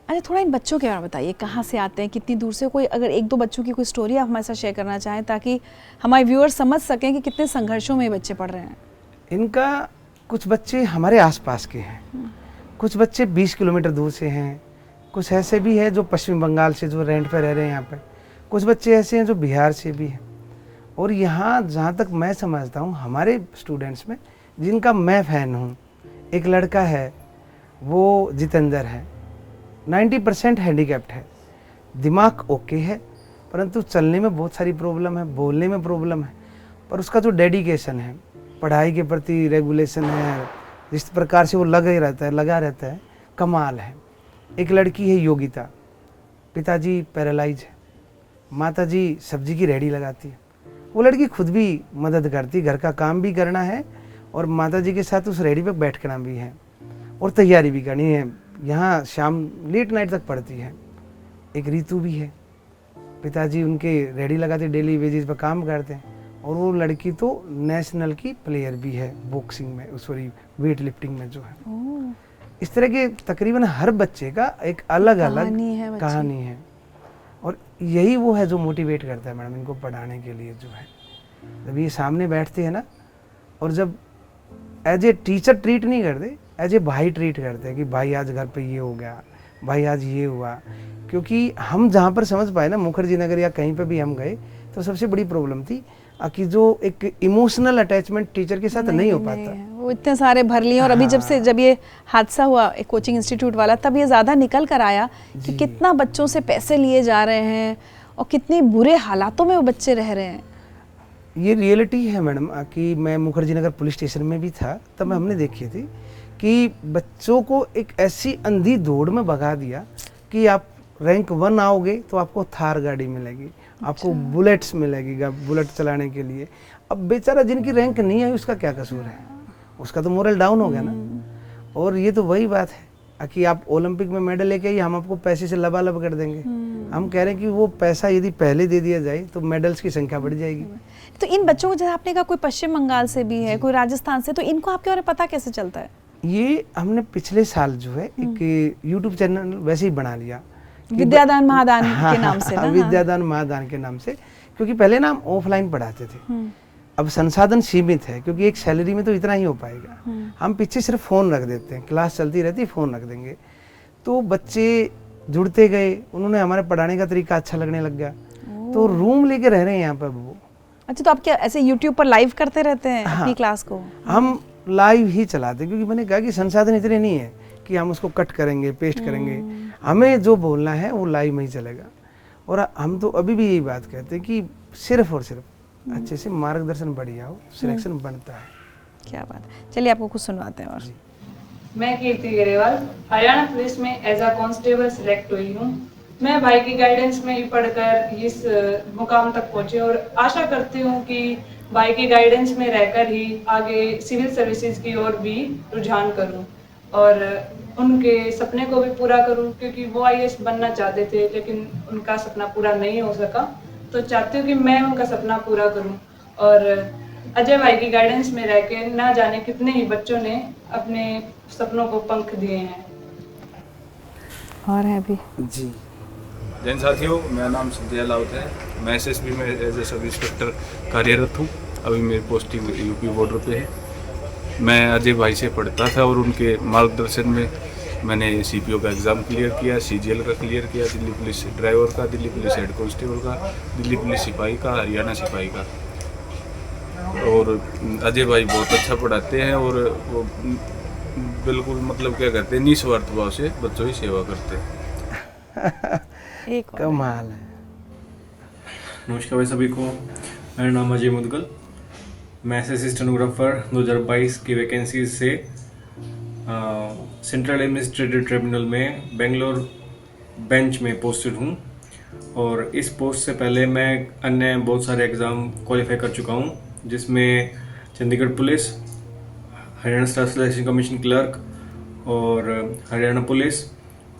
अच्छा, थोड़ा इन बच्चों के बारे में बताइए, कहाँ से आते हैं, कितनी दूर से? कोई अगर 1-2 बच्चों की कोई स्टोरी आप हमारे साथ शेयर करना चाहें ताकि हमारे व्यूअर्स समझ सकें कि कितने संघर्षों में ये बच्चे पढ़ रहे हैं। इनका कुछ बच्चे हमारे आसपास के हैं, कुछ बच्चे 20 किलोमीटर दूर से हैं, कुछ ऐसे भी है जो पश्चिम बंगाल से जो रेंट पे रह रहे हैं यहाँ पे, कुछ बच्चे ऐसे हैं जो बिहार से भी हैं। और यहाँ जहाँ तक मैं समझता हूँ हमारे स्टूडेंट्स में जिनका मैं फ़ैन हूँ, एक लड़का है वो जितेंद्र है, 90% हैंडीकैप्ड है, दिमाग ओके है परंतु चलने में बहुत सारी प्रॉब्लम है, बोलने में प्रॉब्लम है। पर उसका जो डेडिकेशन है, पढ़ाई के प्रति रेगुलेशन है, जिस प्रकार से वो लगा रहता है कमाल है। एक लड़की है योगिता, पिताजी पैरालाइज है, माताजी सब्जी की रेहड़ी लगाती है। वो लड़की खुद भी मदद करती, घर का काम भी करना है और माताजी के साथ उस रेहड़ी पे बैठना भी है और तैयारी भी करनी है। यहाँ शाम लेट नाइट तक पढ़ती है। एक रीतु भी है, पिताजी उनके रेहड़ी लगाते, डेली वेजेस पर काम करते हैं और वो लड़की तो नेशनल की प्लेयर भी है बॉक्सिंग में, सॉरी वेट लिफ्टिंग में जो है। इस तरह के तकरीबन हर बच्चे का एक अलग अलग कहानी है और यही वो है जो मोटिवेट करता है मैडम इनको पढ़ाने के लिए जो है। जब ये सामने बैठते हैं ना और जब एज ए टीचर ट्रीट नहीं करते, एज ए भाई ट्रीट करते हैं कि भाई आज घर पे ये हो गया, भाई आज ये हुआ। क्योंकि हम जहाँ पर समझ पाए ना, मुखर्जी नगर या कहीं पे भी हम गए तो सबसे बड़ी प्रॉब्लम थी कि जो एक इमोशनल अटैचमेंट टीचर के साथ नहीं हो पाता। वो इतने सारे भर लिए और अभी जब ये हादसा हुआ एक कोचिंग इंस्टीट्यूट वाला, तब ये ज़्यादा निकल कर आया कि कितना बच्चों से पैसे लिए जा रहे हैं और कितने बुरे हालातों में वो बच्चे रह रहे हैं। ये रियलिटी है मैडम कि मैं मुखर्जी नगर पुलिस स्टेशन में भी था, तब हमने देखी थी कि बच्चों को एक ऐसी अंधी दौड़ में भगा दिया कि आप रैंक 1 आओगे तो आपको थार गाड़ी मिलेगी, आपको बुलेट्स मिलेगी बुलेट चलाने के लिए। अब बेचारा जिनकी रैंक नहीं आई उसका क्या कसूर है, उसका तो मोरल डाउन हो गया ना। और ये तो वही बात है कि आप ओलंपिक में मेडल लेके आइए, हम आपको पैसे से लबालब कर देंगे। हम कह रहे हैं कि वो पैसा यदि पहले दे दिया जाए तो मेडल्स की संख्या बढ़ जाएगी। तो इन बच्चों को जैसे आपने कहा कोई पश्चिम बंगाल से भी है, कोई राजस्थान से, तो इनको आपके बारे में पता कैसे चलता है? ये हमने पिछले साल जो है एक यूट्यूब चैनल वैसे ही बना लिया, विद्यादान महादान के नाम से ना? विद्यादान महादान के नाम से, क्योंकि पहले ना हम ऑफलाइन पढ़ाते थे। अब संसाधन सीमित है क्योंकि एक सैलरी में तो इतना ही हो पाएगा। हम पीछे सिर्फ फ़ोन रख देते हैं, क्लास चलती रहती है फ़ोन रख देंगे, तो बच्चे जुड़ते गए, उन्होंने हमारे पढ़ाने का तरीका अच्छा लगने लग गया, तो रूम लेके रह रहे हैं यहाँ पर वो। अच्छा, तो आप क्या ऐसे YouTube पर लाइव करते रहते हैं हाँ, अपनी क्लास को? हम लाइव ही चलाते हैं क्योंकि मैंने कहा कि संसाधन इतने नहीं है कि हम उसको कट करेंगे, पेस्ट करेंगे, हमें जो बोलना है वो लाइव में ही चलेगा। और हम तो अभी भी यही बात कहते हैं कि सिर्फ और सिर्फ अच्छे से मार्गदर्शन बढ़िया हो, सिलेक्शन बनता है। क्या बात है, चलिए आपको कुछ सुनवाते हैं। और मैं कीर्ति गरेवाल हरियाणा पुलिस में एज अ कांस्टेबल सिलेक्ट हुई हूँ। मैं भाई की गाइडेंस में ही पढ़कर इस मुकाम तक पहुंची और आशा करती हूँ कि भाई की गाइडेंस में रहकर ही आगे सिविल सर्विसेज की ओर भी रुझान करूँ और उनके सपने को भी पूरा करूँ, क्योंकि वो IAS बनना चाहते थे लेकिन उनका सपना पूरा नहीं हो सका। तो चाहती हूँ कि मैं उनका सपना पूरा करूँ और अजय भाई की गाइडेंस में रह के ना जाने कितने ही बच्चों ने अपने सपनों को पंख दिए हैं। और है भी जी। जैन साथियों, मेरा नाम संजय लाउत है। मैं SSB में एज ए सब इंस्पेक्टर कार्यरत हूँ। अभी मेरी पोस्टिंग UP बॉर्डर पे है। मैं अजय भाई से पढ़ता था और उनके मार्गदर्शन में मैंने CPO का एग्ज़ाम क्लियर किया, CGL का क्लियर किया, दिल्ली पुलिस ड्राइवर का, दिल्ली पुलिस हेड कांस्टेबल का, दिल्ली पुलिस सिपाही का, हरियाणा सिपाही का। और अजय भाई बहुत अच्छा पढ़ाते हैं और वो बिल्कुल मतलब क्या करते हैं, निस्वार्थ भाव से बच्चों की सेवा करते हैं। एक और कमाल है। नमस्कार भाई सभी को, मेरा नाम अजय मुदगल। मैं SSC स्टेनोग्राफर 2022 की वैकेंसी से सेंट्रल एडमिनिस्ट्रेटिव ट्रिब्यूनल में बेंगलोर बेंच में पोस्टेड हूँ और इस पोस्ट से पहले मैं अन्य बहुत सारे एग्ज़ाम क्वालिफाई कर चुका हूँ, जिसमें Chandigarh police, Haryana staff selection commission clerk और हरियाणा पुलिस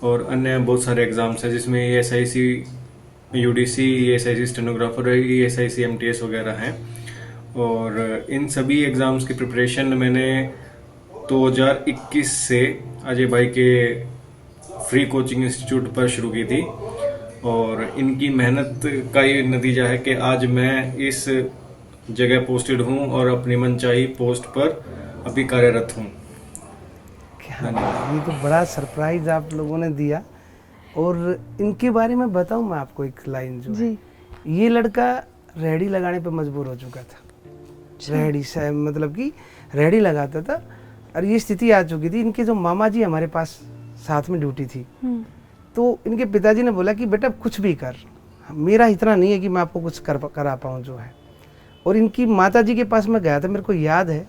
और अन्य बहुत सारे एग्ज़ाम्स हैं, जिसमें ESIC UDC, ESIC stenographer, ESIC MTS वगैरह हैं। और इन सभी एग्ज़ाम्स की प्रिपरेशन मैंने 2021 से अजय भाई के फ्री कोचिंग इंस्टीट्यूट पर शुरू की थी और इनकी मेहनत का ये नतीजा है कि आज मैं इस जगह पोस्टेड हूँ और अपनी मनचाही पोस्ट पर अभी कार्यरत हूँ। ये तो बड़ा सरप्राइज आप लोगों ने दिया। और इनके बारे में बताऊं मैं आपको एक लाइन जो है, ये लड़का रेहड़ी लगाने पे मजबूर हो चुका था। रेहड़ी से मतलब कि रेहड़ी लगाता था और ये स्थिति आ चुकी थी। इनके जो मामा जी हमारे पास साथ में ड्यूटी थी, तो इनके पिताजी ने बोला कि बेटा कुछ भी कर, मेरा इतना नहीं है कि मैं आपको कुछ करा पाऊँ जो है। और इनकी माता जी के पास मैं गया था, मेरे को याद है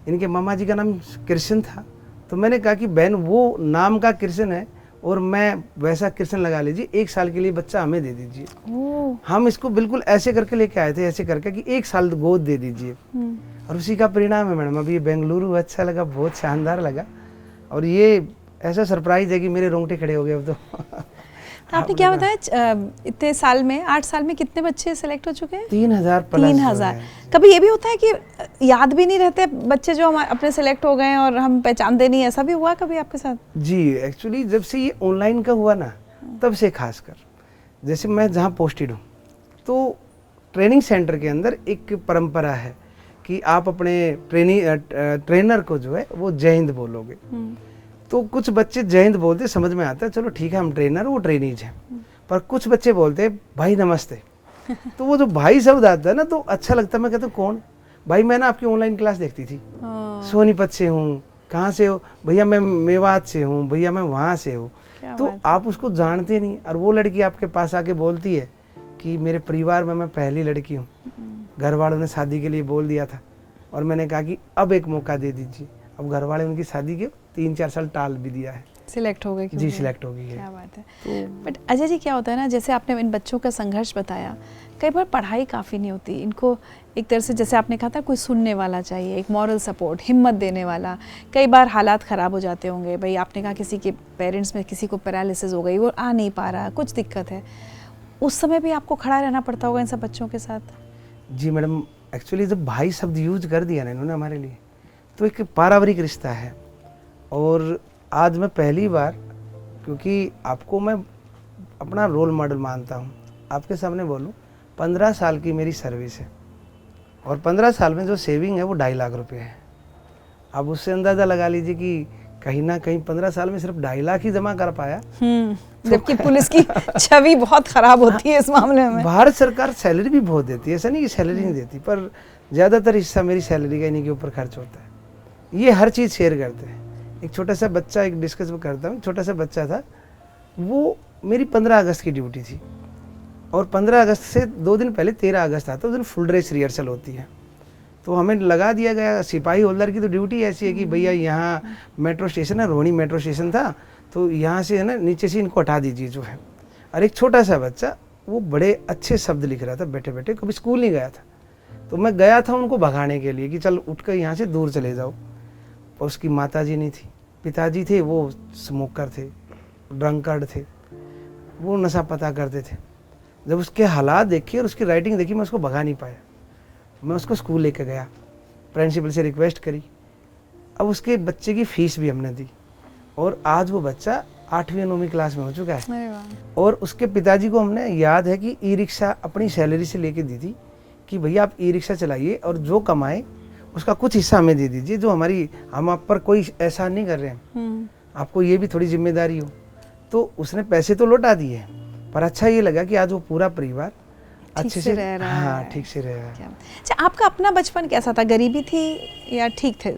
इनके मामा जी का नाम कृष्ण था। तो मैंने कहा कि बहन वो नाम का कृष्ण है और मैं वैसा कृष्ण लगा लीजिए, 1 साल के लिए बच्चा हमें दे दीजिए। हम इसको बिल्कुल ऐसे करके लेके आए थे, ऐसे करके कि 1 साल गोद दे दीजिए। और उसी का परिणाम है मैडम। अभी ये बेंगलुरु अच्छा लगा, बहुत शानदार लगा और ये ऐसा सरप्राइज है कि मेरे रोंगटे खड़े हो गए अब तो। तो आपने क्या बताया, इतने साल में 8 साल में कितने बच्चे सेलेक्ट हो चुके हैं? 3000 प्लस। 3000। कभी ये भी होता है कि याद भी नहीं रहते बच्चे जो हमारे अपने सेलेक्ट हो गए और हम पहचानते नहीं, ऐसा भी हुआ कभी आपके साथ? जी, एक्चुअली जब से ये ऑनलाइन का हुआ ना, तब से खासकर, जैसे मैं जहाँ पोस्टेड हूँ तो ट्रेनिंग सेंटर के अंदर एक परंपरा है कि आप अपने ट्रेनर को जो है वो जय हिंद बोलोगे। तो कुछ बच्चे जय हिंद बोलते, समझ में आता है, चलो ठीक है हम ट्रेनर, वो ट्रेनीज हैं। पर कुछ बच्चे बोलते भाई नमस्ते। तो वो जो भाई शब्द आता है ना तो अच्छा लगता है। मैं कहता हूँ कौन भाई? मैं ना आपकी ऑनलाइन क्लास देखती थी, सोनीपत से हूँ। कहाँ से हो? भैया मैं मेवात से हूँ। भैया मैं वहाँ से हूँ। तो आप उसको जानते नहीं और वो लड़की आपके पास आके बोलती है कि मेरे परिवार में मैं पहली लड़की हूँ, घर वालों ने शादी के लिए बोल दिया था और मैंने कहा कि अब एक मौका दे दीजिए। अब घर वाले उनकी शादी के 3-4 साल टाल भी दिया है। सिलेक्ट हो गए? जी, सिलेक्ट हो गई है। क्या बात है। बट अजय जी, क्या होता है ना, जैसे आपने इन बच्चों का संघर्ष बताया, कई बार पढ़ाई काफ़ी नहीं होती इनको, एक तरह से जैसे आपने कहा था कोई सुनने वाला चाहिए, एक मॉरल सपोर्ट, हिम्मत देने वाला। कई बार हालात ख़राब हो जाते होंगे, भाई आपने कहा किसी के पेरेंट्स में किसी को पैरालिसिस हो गई, वो आ नहीं पा रहा, कुछ दिक्कत है, उस समय भी आपको खड़ा रहना पड़ता होगा इन सब बच्चों के साथ? जी मैडम, एक्चुअली जब भाई शब्द यूज कर दिया ना इन्होंने हमारे लिए, तो एक पारिवारिक रिश्ता है। और आज मैं पहली बार, क्योंकि आपको मैं अपना रोल मॉडल मानता हूँ, आपके सामने बोलूँ, 15 साल की मेरी सर्विस है और 15 साल में जो सेविंग है वो 2.5 लाख रुपए है। अब उससे अंदाज़ा लगा लीजिए कि कहीं ना कहीं 15 साल में सिर्फ 2.5 लाख ही जमा कर पाया। जबकि पुलिस की छवि बहुत खराब होती है इस मामले में। भारत सरकार सैलरी भी बहुत देती है, ऐसा नहीं कि सैलरी नहीं देती, पर ज़्यादातर हिस्सा मेरी सैलरी का इन्हीं के ऊपर खर्च होता है। ये हर चीज़ शेयर करते हैं। एक छोटा सा बच्चा, एक डिस्कस में करता हूँ, छोटा सा बच्चा था, वो मेरी 15 अगस्त की ड्यूटी थी और 15 अगस्त से 2 दिन पहले 13 अगस्त आता है, उस दिन फुल ड्रेस रिहर्सल होती है। तो हमें लगा दिया गया, सिपाही होल्डर की तो ड्यूटी ऐसी है कि भैया यहाँ मेट्रो स्टेशन है, रोहिणी मेट्रो स्टेशन था, तो यहाँ से है ना नीचे से इनको हटा दीजिए जो है। और एक छोटा सा बच्चा वो बड़े अच्छे शब्द लिख रहा था बैठे बैठे, कभी स्कूल नहीं गया था, तो मैं गया था उनको भगाने के लिए कि चल उठ कर यहाँ से दूर चले जाओ। और उसकी माताजी नहीं थी, पिताजी थे, वो स्मोकर थे, ड्रंकर्ड थे, वो नशा पता करते थे। जब उसके हालात देखी और उसकी राइटिंग देखी, मैं उसको भगा नहीं पाया। मैं उसको स्कूल लेकर गया, प्रिंसिपल से रिक्वेस्ट करी। अब उसके बच्चे की फ़ीस भी हमने दी और आज वो बच्चा 8वीं 9वीं क्लास में हो चुका है। अरे वाह। और उसके पिताजी को हमने याद है कि ई रिक्शा अपनी सैलरी से लेके दी थी कि भैया आप ई रिक्शा चलाइए और जो कमाए उसका कुछ हिस्सा हमें दे दीजिए, जो हमारी, हम आप पर कोई एहसान नहीं कर रहे हैं, आपको ये भी थोड़ी जिम्मेदारी हो। तो उसने पैसे तो लौटा दिए, पर अच्छा ये लगा कि आज वो पूरा परिवार अच्छे से रह रहा हाँ है। ठीक से रह रहा है। अच्छा, आपका अपना बचपन कैसा था? गरीबी थी या ठीक थे?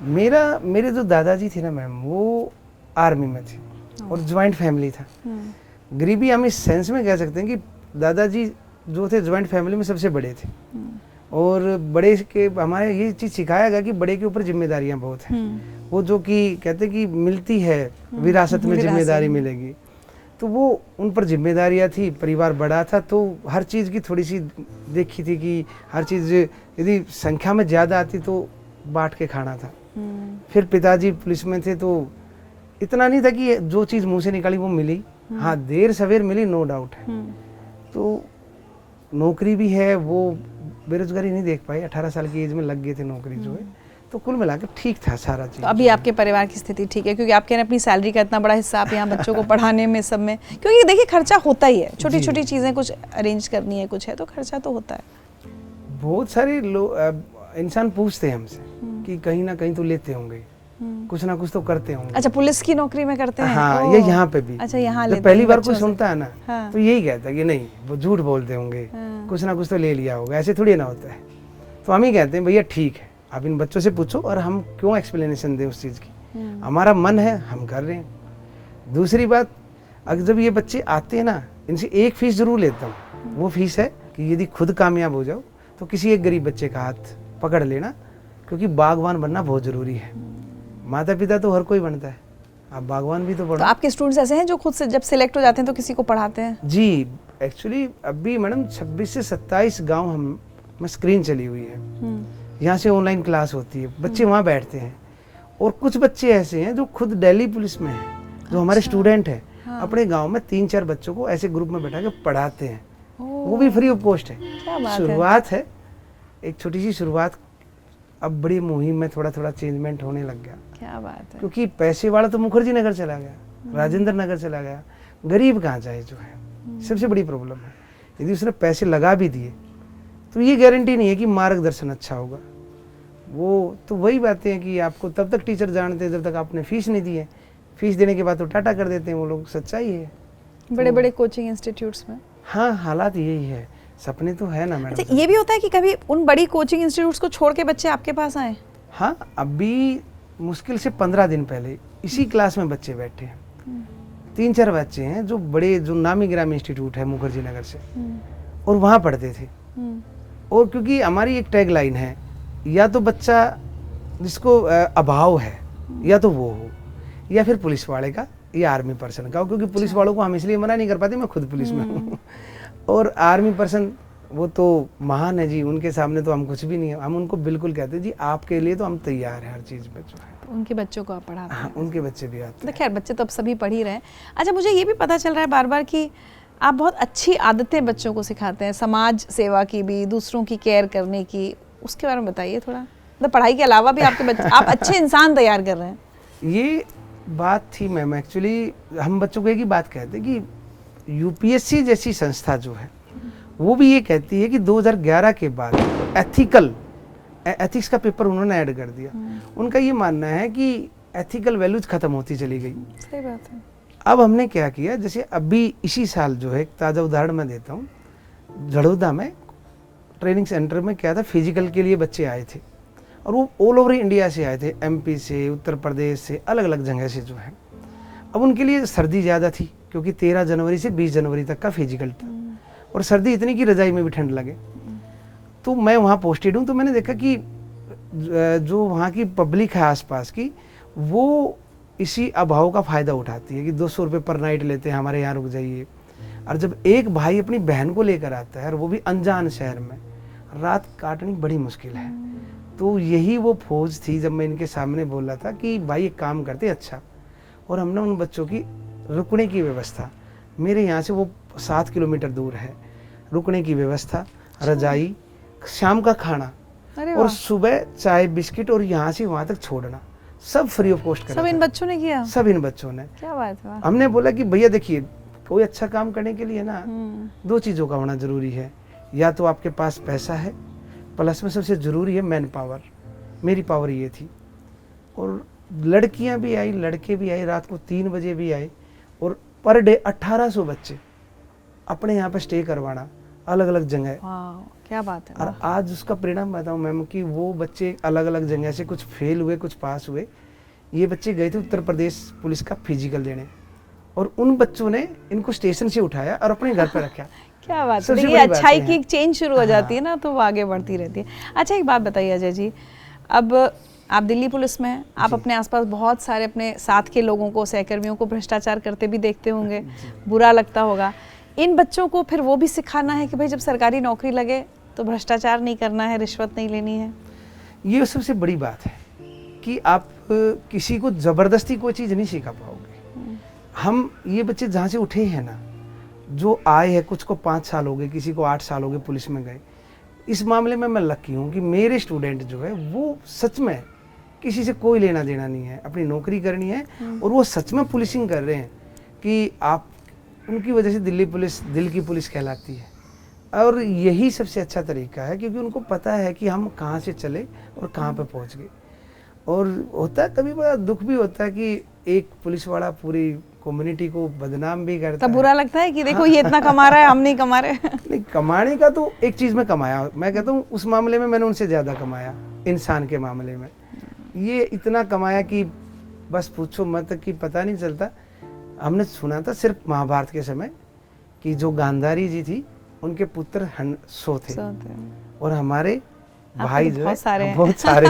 मेरे जो दादाजी थे ना मैम, वो आर्मी में थे और ज्वाइंट फैमिली था। गरीबी हम इस सेंस में कह सकते हैं कि दादाजी जो थे ज्वाइंट फैमिली में सबसे बड़े थे और बड़े के हमारे ये चीज़ सिखाया गया कि बड़े के ऊपर जिम्मेदारियां बहुत हैं। वो जो कि कहते कि मिलती है विरासत में जिम्मेदारी मिलेगी, तो वो उन पर जिम्मेदारियां थी। परिवार बड़ा था तो हर चीज़ की थोड़ी सी देखी थी कि हर चीज़ यदि संख्या में ज़्यादा आती तो बांट के खाना था। फिर पिताजी पुलिस में थे तो इतना नहीं था कि जो चीज़ मुंह से निकाली वो मिली, हाँ देर सवेर मिली, नो डाउट है। तो नौकरी भी है, वो बेरोजगारी नहीं देख पाई, 18 साल की एज में लग गए थे नौकरी जो है। तो कुल मिलाकर ठीक था सारा चीज़। तो अभी आपके परिवार की स्थिति ठीक है, क्योंकि आप कह रहे हैं अपनी सैलरी का इतना बड़ा हिस्सा आप यहाँ बच्चों को पढ़ाने में सब में, क्योंकि देखिए खर्चा होता ही है, छोटी छोटी चीज़ें कुछ अरेंज करनी है, कुछ है तो खर्चा तो होता है। बहुत सारे लोग इंसान पूछते हैं हमसे कि कहीं ना कहीं तो लेते होंगे, कुछ ना कुछ तो करते होंगे। अच्छा, पुलिस की नौकरी में करते हैं? हाँ, ये यहाँ पे भी। अच्छा, यहाँ जब लेते पहली हैं बार बच्चों कोई से। सुनता है ना, हाँ। तो यही कहता है कि नहीं वो झूठ बोलते होंगे, कुछ ना कुछ तो ले लिया होगा, ऐसे थोड़ी ना होता है। तो हम ही कहते हैं भैया ठीक है, आप इन बच्चों से पूछो और हम क्यों एक्सप्लेनेशन दें उस चीज़ की, हमारा मन है हम कर रहे हैं। दूसरी बात, अगर जब ये बच्चे आते हैं ना, इनसे एक फीस जरूर लेता हूँ। वो फीस है कि यदि खुद कामयाब हो जाओ तो किसी एक गरीब बच्चे का हाथ पकड़ लेना, क्योंकि बागवान बनना बहुत ज़रूरी है। माता पिता तो हर कोई बनता है, आप बागवान भी तो तो बनो। आपके स्टूडेंट्स ऐसे हैं जो खुद से जब सिलेक्ट हो जाते हैं तो किसी को पढ़ाते हैं? जी, एक्चुअली अभी मैडम 26 से 27 गांव हम में स्क्रीन चली हुई है, यहाँ से ऑनलाइन क्लास होती है, बच्चे वहाँ बैठते हैं। और कुछ बच्चे ऐसे हैं जो खुद दिल्ली पुलिस में हैं, जो हमारे स्टूडेंट हैं, अपने गांव में 3-4 बच्चों को ऐसे ग्रुप में बैठा के पढ़ाते हैं, वो भी फ्री ऑफ कॉस्ट है। क्या बात है। शुरुआत है, एक छोटी सी शुरुआत, अब बड़ी मुहिम में थोड़ा थोड़ा चेंजमेंट होने लग गया। क्या बात है। क्योंकि पैसे वाला तो मुखर्जी नगर चला गया, राजेंद्र नगर चला गया, गरीब कहाँ जाए जो है, सबसे बड़ी प्रॉब्लम है। यदि उसने पैसे लगा भी दिए तो ये गारंटी नहीं है कि मार्गदर्शन अच्छा होगा। वो तो वही बातें हैं कि आपको तब तक टीचर जानते हैं जब तक आपने फीस नहीं दी है, फीस देने के बाद तो टाटा कर देते हैं वो लोग, सच्चाई है। बड़े बड़े कोचिंग इंस्टीट्यूट्स में हाँ, हालात यही है, सपने तो है ना मैडम। अच्छा, ये भी होता है कि कभी उन बड़ी कोचिंग इंस्टीट्यूट्स को छोड़ के बच्चे आपके पास आए? हाँ, अभी मुश्किल से 15 दिन पहले इसी क्लास में बच्चे बैठे हैं, 3-4 बच्चे हैं जो बड़े, जो नामी गिरामी इंस्टीट्यूट है मुखर्जी नगर से, और वहाँ पढ़ते थे। और क्योंकि हमारी एक टैग लाइन है, या तो बच्चा जिसको अभाव है या तो वो हो, या फिर पुलिस वाले का या आर्मी पर्सन का हो, क्योंकि पुलिस वालों को हम इसलिए मना नहीं कर पाते, मैं खुद पुलिस में हूँ। और आर्मी पर्सन वो तो महान है जी, उनके सामने तो हम कुछ भी नहीं है, हम उनको बिल्कुल कहते हैं जी आपके लिए तो हम तैयार हैं हर चीज़ में जो है। तो उनके बच्चों को आप पढ़ाते हैं? हाँ, उनके बच्चे भी आते तो हैं। खैर बच्चे तो अब सभी पढ़ ही रहे हैं। अच्छा, मुझे ये भी पता चल रहा है बार बार कि आप बहुत अच्छी आदतें बच्चों को सिखाते हैं, समाज सेवा की भी, दूसरों की केयर करने की, उसके बारे में बताइए थोड़ा। मतलब पढ़ाई के अलावा भी आपके बच्चे, आप अच्छे इंसान तैयार कर रहे हैं। ये बात थी मैम, एक्चुअली हम बच्चों को एक ही बात कहते हैं कि यूपीएससी जैसी संस्था जो है वो भी ये कहती है कि 2011 के बाद एथिक्स का पेपर उन्होंने ऐड कर दिया। उनका ये मानना है कि एथिकल वैल्यूज खत्म होती चली गई। सही बात है। अब हमने क्या किया, जैसे अभी इसी साल जो है, एक ताज़ा उदाहरण मैं देता हूँ, झड़ौदा में ट्रेनिंग सेंटर में क्या था, फिजिकल के लिए बच्चे आए थे और वो ऑल ओवर इंडिया से आए थे, MP से, उत्तर प्रदेश से, अलग अलग जगह से जो है। अब उनके लिए सर्दी ज़्यादा थी क्योंकि 13 जनवरी से 20 जनवरी तक का फिजिकल था और सर्दी इतनी कि रजाई में भी ठंड लगे। तो मैं वहाँ पोस्टेड हूँ, तो मैंने देखा कि जो वहाँ की पब्लिक है आसपास की, वो इसी अभाव का फ़ायदा उठाती है कि 200 रुपये पर नाइट लेते हैं, हमारे यहाँ रुक जाइए। और जब एक भाई अपनी बहन को लेकर आता है और वो भी अनजान शहर में, रात काटनी बड़ी मुश्किल है। तो यही वो फौज थी जब मैं इनके सामने बोला था कि भाई एक काम करते अच्छा, और हमने उन बच्चों की रुकने की व्यवस्था, मेरे यहाँ से वो 7 किलोमीटर दूर है, रुकने की व्यवस्था, रजाई, शाम का खाना और सुबह चाय बिस्किट और यहाँ से वहाँ तक छोड़ना, सब फ्री ऑफ कॉस्ट सब इन बच्चों ने किया। सब इन बच्चों ने। क्या बात है। हमने बोला कि भैया देखिए, कोई अच्छा काम करने के लिए ना 2 चीज़ों का होना जरूरी है, या तो आपके पास पैसा है, प्लस में सबसे ज़रूरी है मैन पावर। मेरी पावर ये थी। और लड़कियां भी आई, लड़के भी आए, रात को 3 बजे भी आए, और पर डे 1800 बच्चे अपने यहाँ पे स्टे करवाना अलग अलग जगह। क्या बात है। और आज उसका परिणाम बताऊं मैम कि वो बच्चे अलग अलग जगह से कुछ फेल हुए, कुछ पास हुए। ये बच्चे गए थे उत्तर प्रदेश पुलिस का फिजिकल देने, और उन बच्चों ने इनको स्टेशन से उठाया और अपने घर पर रखा। क्या बात है। ये अच्छाई की एक चेंज शुरू हो जाती है ना, तो वो आगे बढ़ती रहती है। अच्छा, एक बात बताइए अजय जी, अब आप दिल्ली पुलिस में हैं, आप अपने आसपास बहुत सारे अपने साथ के लोगों को, सहकर्मियों को भ्रष्टाचार करते भी देखते होंगे, बुरा लगता होगा। इन बच्चों को फिर वो भी सिखाना है कि भाई जब सरकारी नौकरी लगे तो भ्रष्टाचार नहीं करना है, रिश्वत नहीं लेनी है। ये सबसे बड़ी बात है कि आप किसी को जबरदस्ती कोई चीज़ नहीं सिखा पाओगे। हम ये बच्चे जहाँ से उठे हैं ना, जो आए हैं, कुछ को 5 साल हो गए, किसी को 8 साल हो गए पुलिस में गए। इस मामले में मैं लकी हूँ कि मेरे स्टूडेंट जो है वो सच में किसी से कोई लेना देना नहीं है, अपनी नौकरी करनी है, और वो सच में पुलिसिंग कर रहे हैं कि आप उनकी वजह से दिल्ली पुलिस दिल की पुलिस कहलाती है। और यही सबसे अच्छा तरीका है, क्योंकि उनको पता है कि हम कहाँ से चले और कहाँ पे पहुँच गए। और होता है कभी बड़ा दुख भी होता है कि एक पुलिस वाला पूरी कम्युनिटी को बदनाम भी करता है। बुरा लगता है कि देखो ये इतना कमा रहा है, हम नहीं कमा रहे। नहीं, कमाने का तो एक चीज़ में कमाया, मैं कहता हूँ उस मामले में मैंने उनसे ज़्यादा कमाया। इंसान के मामले में ये इतना कमाया कि बस पूछो मत, कि पता नहीं चलता। हमने सुना था सिर्फ महाभारत के समय कि जो गांधारी जी थी उनके पुत्र 100 थे, और हमारे भाई जो है बहुत सारे।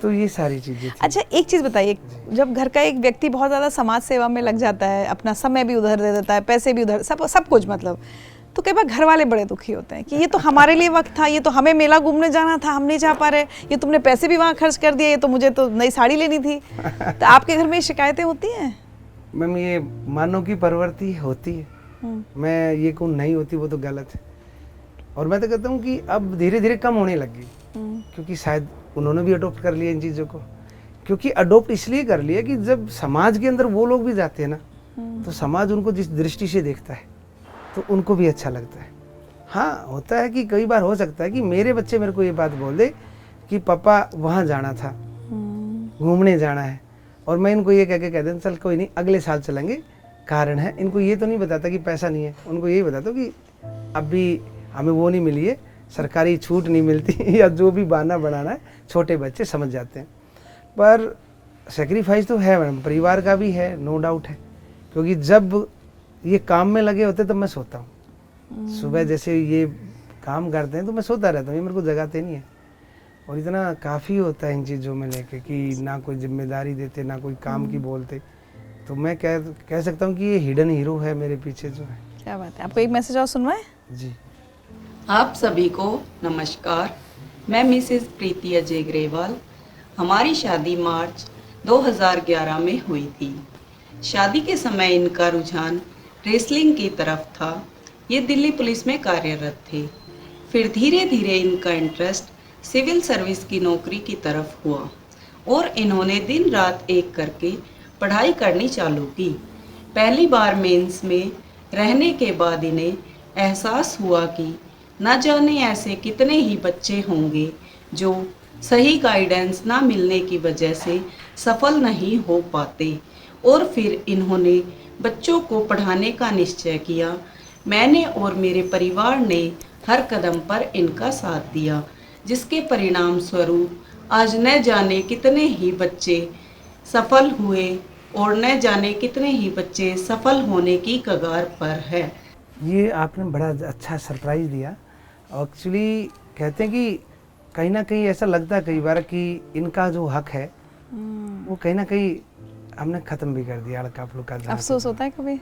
तो ये सारी चीजें थी। अच्छा, एक चीज बताइए, जब घर का एक व्यक्ति बहुत ज्यादा समाज सेवा में लग जाता है, अपना समय भी उधर दे देता है, पैसे भी उधर, सब कुछ मतलब, तो कई बार घर वाले बड़े दुखी होते हैं कि ये तो हमारे लिए वक्त था, ये तो हमें मेला घूमने जाना था, हम नहीं जा पा रहे, ये तुमने पैसे भी वहाँ खर्च कर दिए, ये तो मुझे तो नई साड़ी लेनी थी। तो आपके घर में शिकायतें होती हैं? मैम, ये मानव की प्रवृत्ति होती है। मैं ये कहूँ नहीं होती, वो तो गलत है। और मैं तो कहता हूँ कि अब धीरे धीरे कम होने लगी, क्योंकि शायद उन्होंने भी अडोप्ट कर लिया इन चीज़ों को। क्योंकि अडोप्ट इसलिए कर लिया कि जब समाज के अंदर वो लोग भी जाते हैं ना, तो समाज उनको जिस दृष्टि से देखता है तो उनको भी अच्छा लगता है। हाँ, होता है कि कई बार हो सकता है कि मेरे बच्चे मेरे को ये बात बोल दे कि पापा वहाँ जाना था, घूमने जाना है, और मैं इनको ये कह दें चल कोई नहीं अगले साल चलेंगे। कारण है, इनको ये तो नहीं बताता कि पैसा नहीं है, उनको यही बताता कि अभी हमें वो नहीं मिली है, सरकारी छूट नहीं मिलती, या जो भी बहाना बनाना है, छोटे बच्चे समझ जाते हैं। पर सेक्रीफाइस तो है मैडम, परिवार का भी है, नो डाउट है। क्योंकि जब ये काम में लगे होते तब मैं सोता हूँ। सुबह जैसे ये काम करते हैं तो मैं सोता रहता हूँ, ये मेरे को जगाते नहीं है। और इतना काफ़ी होता है इन चीज़ों में लेके कि ना कोई जिम्मेदारी देते, ना कोई काम की बोलते। तो मैं कह सकता हूँ कि ये हिडन हीरो है मेरे पीछे जो है। क्या बात है। आपको एक मैसेज और सुनवाएं? जी। आप सभी को नमस्कार। मैं मिसेस प्रीति अजय ग्रेवाल। हमारी शादी मार्च 2011 में हुई थी। शादी के समय इनका रुझान रेसलिंग की तरफ था। ये दिल्ली पुलिस में कार्यरत थे। फिर धीरे धीरे इनका इंटरेस्ट सिविल सर्विस की नौकरी की तरफ हुआ और इन्होंने दिन रात एक करके पढ़ाई करनी चालू की। पहली बार मेंस में रहने के बाद इन्हें एहसास हुआ कि न जाने ऐसे कितने ही बच्चे होंगे जो सही गाइडेंस ना मिलने की वजह से सफल नहीं हो पाते, और फिर इन्होंने बच्चों को पढ़ाने का निश्चय किया। मैंने और मेरे परिवार ने हर कदम पर इनका साथ दिया, जिसके परिणाम स्वरूप आज न जाने कितने ही बच्चे सफल हुए और न जाने कितने ही बच्चे सफल होने की कगार पर है। ये आपने बड़ा अच्छा सरप्राइज दिया। एक्चुअली कहते हैं कि कहीं ना कहीं ऐसा लगता है कई बार कि इनका जो हक है वो कहीं ना कहीं हमने ख़त्म भी कर दिया। आप लोग का अफसोस होता है कभी?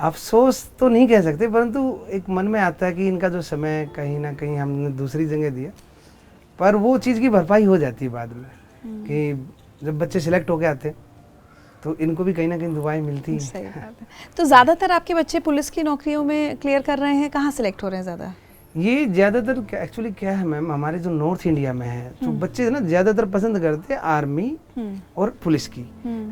अफसोस तो नहीं कह सकते, परंतु एक मन में आता है कि इनका जो समय कहीं ना कहीं हमने दूसरी जगह दिया, पर वो चीज़ की भरपाई हो जाती है बाद में कि जब बच्चे सिलेक्ट होके आते तो इनको भी कहीं ना कहीं दुआएं मिलती हैं। सही बात है। तो ज़्यादातर आपके बच्चे पुलिस की नौकरियों में क्लियर कर रहे हैं, कहाँ सिलेक्ट हो रहे हैं ज़्यादा? ये ज़्यादातर एक्चुअली क्या है मैम, हमारे जो नॉर्थ इंडिया में है तो बच्चे ना ज़्यादातर पसंद करते हैं आर्मी और पुलिस की।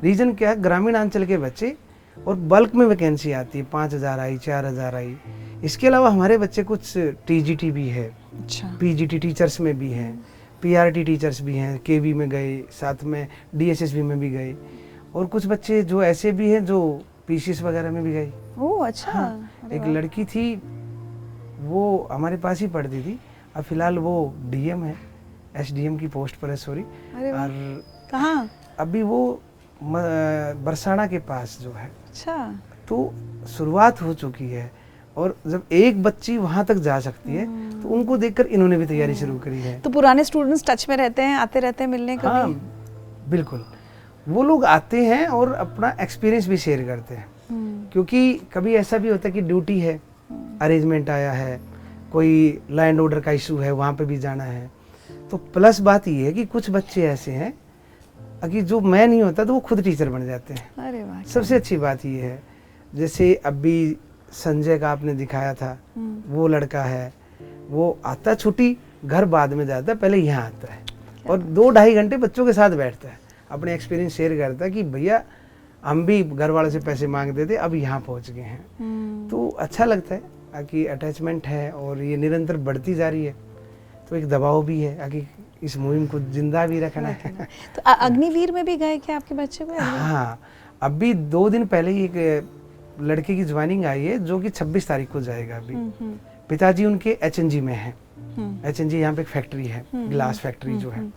रीज़न क्या है, ग्रामीण अंचल के बच्चे और बल्क में वैकेंसी आती है, 5,000 आई, 4,000 आई। इसके अलावा हमारे बच्चे कुछ टीजीटी भी है, अच्छा, पीजीटी टीचर्स में भी हैं, पीआरटी टीचर्स भी हैं, केवी में गए, साथ में डीएसएसबी में भी गए, और कुछ बच्चे जो ऐसे भी हैं जो पीसीएस वगैरह में भी गए। ओह अच्छा। हाँ, अरे एक वाह। लड़की थी वो हमारे पास ही पढ़ती थी, अब फिलहाल वो डीएम है, एसडीएम की पोस्ट पर है, सॉरी। अरे वाह। और कहाँ? अभी वो बरसाना के पास जो है, अच्छा। तो शुरुआत हो चुकी है। और जब एक बच्ची वहां तक जा सकती है तो उनको देखकर इन्होंने भी तैयारी शुरू करी है। तो पुराने स्टूडेंट्स टच में रहते हैं, आते रहते हैं मिलने कभी? हाँ बिल्कुल, वो लोग आते हैं और अपना एक्सपीरियंस भी शेयर करते हैं, क्योंकि कभी ऐसा भी होता है कि ड्यूटी है, अरेंजमेंट आया है, कोई लैंड ऑर्डर का इशू है, वहाँ पे भी जाना है। तो प्लस बात ये है कि कुछ बच्चे ऐसे हैं कि जो मैं नहीं होता तो वो खुद टीचर बन जाते हैं। अरे वाह। सबसे अच्छी बात ये है, जैसे अभी संजय का आपने दिखाया था, वो लड़का है, वो आता छुट्टी घर बाद में जाता है, पहले यहाँ आता है और 2-2.5 घंटे बच्चों के साथ बैठता है, अपने एक्सपीरियंस शेयर करता है कि भैया हम भी घर वालों से पैसे मांगते थे, अब यहाँ पहुँच गए हैं। तो अच्छा लगता है कि अटैचमेंट है और ये निरंतर बढ़ती जा रही है, तो एक दबाव भी है कि इस मुहिम को जिंदा भी रखना है। तो अग्निवीर में भी गए क्या आपके बच्चे को? हाँ, अभी 2 दिन पहले ही एक लड़के की ज्वाइनिंग आई है जो कि 26 तारीख को जाएगा। अभी पिताजी उनके एचएनजी में है, एचएनजी यहाँ पे एक फैक्ट्री है, ग्लास फैक्ट्री जो है,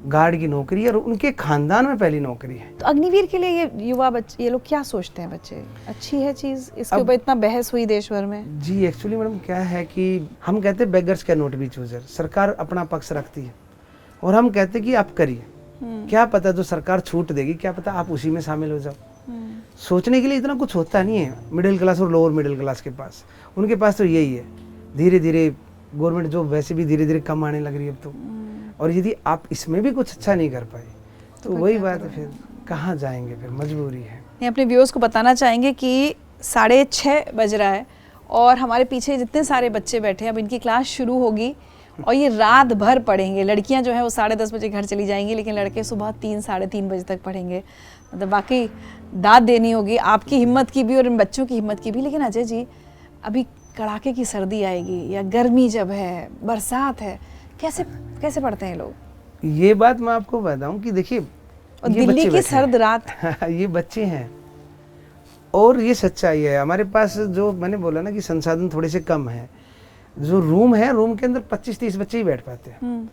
गार्ड की नौकरी है और उनके खानदान में पहली नौकरी है। तो अग्निवीर के लिए ये युवा बच्चे, ये लोग क्या सोचते हैं बच्चे? अच्छी है चीज? इसके ऊपर इतना बहस हुई देश भर में। जी एक्चुअली मैडम क्या है कि हम कहते हैं beggars can not be chooser, सरकार अपना पक्ष रखती है और हम कहते हैं कि आप करिए, क्या पता जो सरकार छूट देगी, क्या पता आप उसी में शामिल हो जाओ। सोचने के लिए इतना कुछ होता नहीं है मिडिल क्लास और लोअर मिडिल क्लास के पास, उनके पास तो यही है। धीरे धीरे गवर्नमेंट जॉब वैसे भी धीरे धीरे कम आने लग रही है अब तो, और यदि आप इसमें भी कुछ अच्छा नहीं कर पाए तो वही बात है, फिर कहाँ जाएंगे, फिर मजबूरी है। ये अपने व्यूअर्स को बताना चाहेंगे कि 6:30 बज रहा है और हमारे पीछे जितने सारे बच्चे बैठे हैं, अब इनकी क्लास शुरू होगी और ये रात भर पढ़ेंगे। लड़कियां जो है वो 10:30 बजे घर चली जाएंगी, लेकिन लड़के सुबह 3-3:30 बजे तक पढ़ेंगे। मतलब वाकई दाद देनी होगी आपकी हिम्मत की भी और इन बच्चों की हिम्मत की भी। लेकिन अजय जी, अभी कड़ाके की सर्दी आएगी या गर्मी जब है, बरसात है, कैसे कैसे पढ़ते हैं लोग? ये बात मैं आपको बताऊं कि देखिए, और दिल्ली की सर्द रात ये बच्चे हैं और ये सच्चाई है। हमारे पास जो मैंने बोला ना कि संसाधन थोड़े से कम है, जो रूम है, रूम के अंदर 25-30 बच्चे ही बैठ पाते हैं।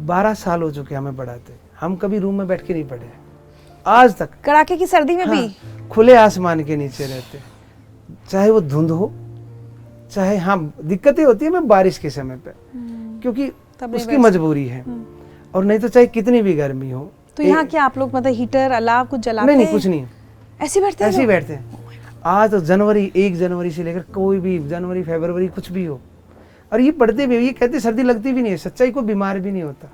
12 साल हो चुके हमें पढ़ाते, हम कभी रूम में बैठ के नहीं पढ़े आज तक। कड़ाके की सर्दी में भी खुले आसमान के नीचे रहते, चाहे वो धुंध हो, चाहे, हाँ दिक्कतें होती है मैं बारिश के समय पे, क्योंकि उसकी मजबूरी है, और नहीं तो चाहे कितनी भी गर्मी हो। तो यहाँ क्या आप लोग मतलब हीटर अलाव कुछ जलाते हैं? नहीं, कुछ नहीं, ऐसे बैठते हैं, ऐसे ही बैठते हैं। आज तो जनवरी 1 जनवरी से लेकर कोई भी जनवरी फरवरी कुछ भी हो, और ये पढ़ते भी, ये कहते सर्दी लगती भी नहीं है, सच्चाई को बीमार भी नहीं होता।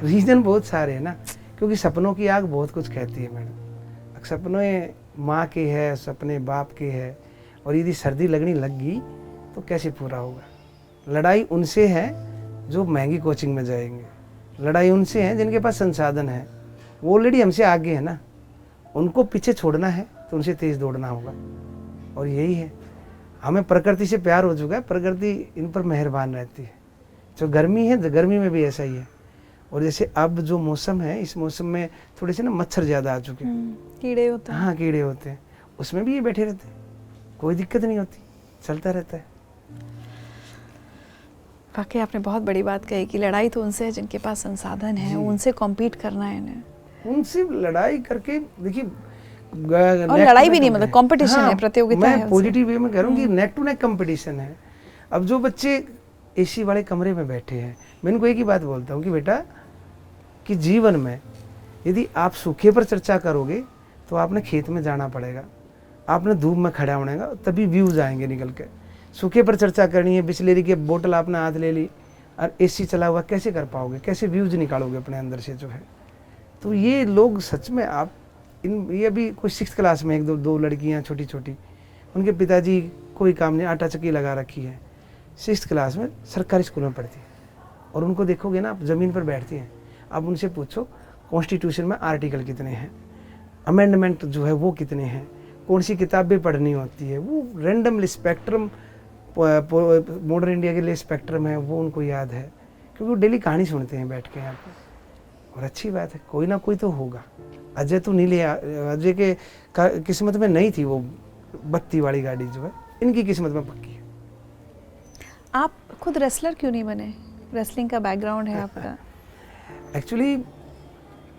रीजन बहुत सारे हैं ना, क्योंकि सपनों की आग बहुत कुछ कहती है मैडम। सपने माँ के है, सपने बाप के है, और यदि सर्दी लगने लग गई तो कैसे पूरा होगा। लड़ाई उनसे है जो महंगी कोचिंग में जाएंगे, लड़ाई उनसे है जिनके पास संसाधन है, वो ऑलरेडी हमसे आगे है ना, उनको पीछे छोड़ना है तो उनसे तेज दौड़ना होगा। और यही है हमें प्रकृति से प्यार हो चुका है, प्रकृति इन पर मेहरबान रहती है। जो गर्मी है, गर्मी में भी ऐसा ही है। और जैसे अब जो मौसम है, इस मौसम में थोड़े से ना मच्छर ज़्यादा आ चुके हैं, कीड़े होते हैं। हाँ कीड़े होते हैं, उसमें भी ये बैठे रहते हैं, कोई दिक्कत नहीं होती, चलता रहता है। वाकई आपने बहुत बड़ी बात कही कि लड़ाई तो उनसे है जिनके पास संसाधन है, उनसे कॉम्पीट करना है इन्हें। उनसे लड़ाई करके देखिए, और लड़ाई भी नहीं, मतलब कंपटीशन है, प्रतियोगिता है। मैं पॉजिटिव वे में कह रहा हूँ कि नेक टू नेक कंपटीशन है। अब जो बच्चे एसी वाले कमरे में बैठे हैं, मैं इनको एक ही बात बोलता हूँ कि बेटा, कि जीवन में यदि आप सूखे पर चर्चा करोगे तो आपने खेत में जाना पड़ेगा, आपने धूप में खड़ा होने का, तभी व्यूज आएंगे निकल के। सूखे पर चर्चा करनी है, बिस्लेरी की बोतल आपने हाथ ले ली और एसी चला हुआ, कैसे कर पाओगे, कैसे व्यूज निकालोगे अपने अंदर से जो है। तो ये लोग सच में, आप ये अभी कोई 6th क्लास में, एक दो लड़कियां छोटी छोटी, उनके पिताजी कोई काम नहीं, आटा चक्की लगा रखी है, 6th क्लास में सरकारी स्कूल में पढ़ती है। और उनको देखोगे ना, आप ज़मीन पर बैठती हैं, आप उनसे पूछो कॉन्स्टिट्यूशन में आर्टिकल कितने हैं, अमेंडमेंट जो है वो कितने हैं, कौन सी किताबें पढ़नी होती है, वो रैंडमली स्पेक्ट्रम, मॉडर्न इंडिया के लिए स्पेक्ट्रम है, वो उनको याद है, क्योंकि वो डेली कहानी सुनते हैं बैठ के यहाँ पर। और अच्छी बात है, कोई ना कोई तो होगा। अजय तो नहीं लिया, अजय के किस्मत में नहीं थी वो बत्ती वाली गाड़ी जो है, इनकी किस्मत में पक्की है। आप खुद रेसलर क्यों नहीं बने? रेसलिंग का बैकग्राउंड है आपका। एक्चुअली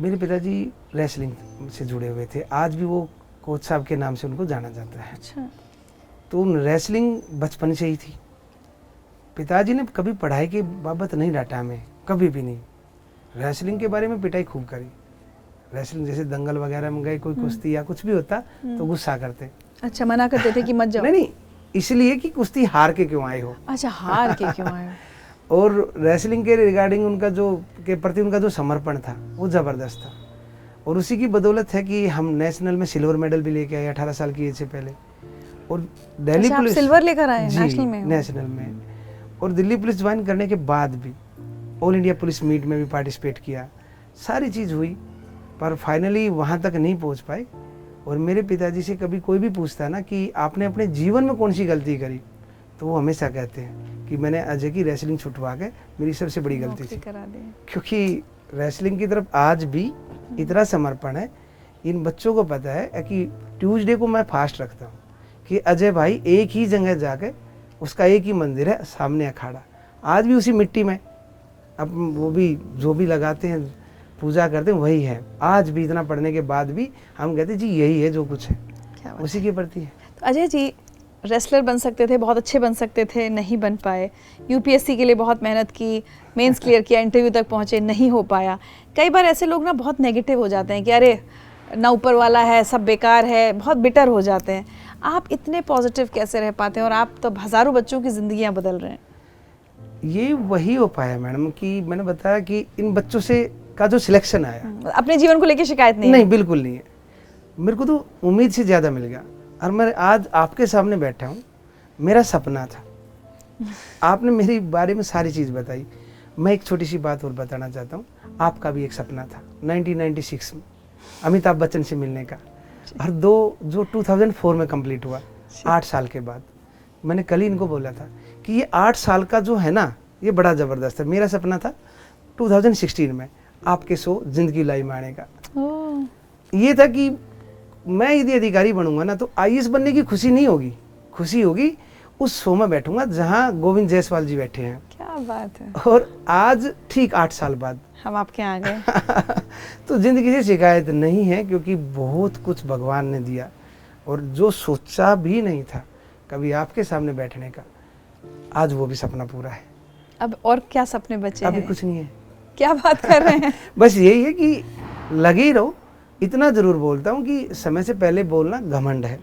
मेरे पिताजी रेसलिंग से जुड़े हुए थे, आज भी वो कोच साहब के नाम से उनको जाना जाता है। अच्छा। तो रेसलिंग बचपन से ही थी। पिताजी ने कभी पढ़ाई के बाबत नहीं डांटा हमें, कभी भी नहीं। रेसलिंग के बारे में पिटाई खूब करी। रेसलिंग जैसे दंगल वगैरह में गए, कोई कुश्ती या कुछ भी होता तो गुस्सा करते। अच्छा, मना करते थे कि मत जाओ? नहीं, इसलिए कि कुश्ती हार के क्यों आए हो। अच्छा, हार के क्यों आए हो। और रेसलिंग के रिगार्डिंग उनका जो के प्रति उनका जो समर्पण था वो ज़बरदस्त था। और उसी की बदौलत है कि हम नेशनल में सिल्वर मेडल भी लेके आए 18 साल की एज से पहले। और दिल्ली अच्छा, पुलिस, आप सिल्वर लेकर आए नेशनल में? नेशनल में। और दिल्ली पुलिस ज्वाइन करने के बाद भी ऑल इंडिया पुलिस मीट में भी पार्टिसिपेट किया, सारी चीज़ हुई, पर फाइनली वहाँ तक नहीं पहुँच पाए। और मेरे पिताजी से कभी कोई भी पूछता है ना कि आपने अपने जीवन में कौन सी गलती करी, तो वो हमेशा कहते हैं कि मैंने अजय की रेसलिंग छुटवा के मेरी सबसे बड़ी गलती थी। क्योंकि रेसलिंग की तरफ आज भी इतना समर्पण है। इन बच्चों को पता है कि ट्यूसडे को मैं फास्ट रखता हूँ कि अजय भाई एक ही जगह जाके, उसका एक ही मंदिर है सामने अखाड़ा, आज भी उसी मिट्टी में, अब वो भी जो भी लगाते हैं पूजा करते हैं वही है। आज भी इतना पढ़ने के बाद भी हम कहते हैं जी यही है जो कुछ है, उसी के प्रति है। तो अजय जी रेसलर बन सकते थे, बहुत अच्छे बन सकते थे, नहीं बन पाए। यूपीएससी के लिए बहुत मेहनत की, मेंस क्लियर किया, इंटरव्यू तक पहुंचे, नहीं हो पाया। कई बार ऐसे लोग ना बहुत नेगेटिव हो जाते हैं कि अरे ना ऊपर वाला है, सब बेकार है, बहुत बिटर हो जाते हैं। आप इतने पॉजिटिव कैसे रह पाते हैं? और आप तो हज़ारों बच्चों की ज़िंदगियाँ बदल रहे हैं। ये वही हो पाया मैडम कि मैंने बताया कि इन बच्चों से का जो सिलेक्शन आया, अपने जीवन को लेकर शिकायत नहीं? नहीं, बिल्कुल नहीं है। मेरे को तो उम्मीद से ज़्यादा मिल गया। और मैं आज आपके सामने बैठा हूँ, मेरा सपना था। आपने मेरी बारे में सारी चीज़ बताई। मैं एक छोटी सी बात और बताना चाहता हूँ। आपका भी एक सपना था 1996 में अमिताभ बच्चन से मिलने का, और जो 2004 में कंप्लीट हुआ, 8 साल के बाद। मैंने कल ही इनको बोला था कि ये 8 साल का जो है ना, ये बड़ा ज़बरदस्त है। मेरा सपना था 2016 में आपके शो जिंदगी लाई मारने का। ये था कि मैं यदि अधिकारी बनूंगा ना, तो आईएएस बनने की खुशी नहीं होगी, खुशी होगी उस शो में बैठूंगा जहां गोविंद जायसवाल जी बैठे हैं। क्या बात है। और आज ठीक 8 साल बाद हम आपके यहाँ आ गए। तो जिंदगी से शिकायत नहीं है, क्योंकि बहुत कुछ भगवान ने दिया। और जो सोचा भी नहीं था कभी आपके सामने बैठने का, आज वो भी सपना पूरा है। अब और क्या सपने बचे हैं? अभी कुछ नहीं है। क्या बात कर रहे हैं? बस यही है कि लगे ही रहो। इतना जरूर बोलता हूँ कि समय से पहले बोलना घमंड है।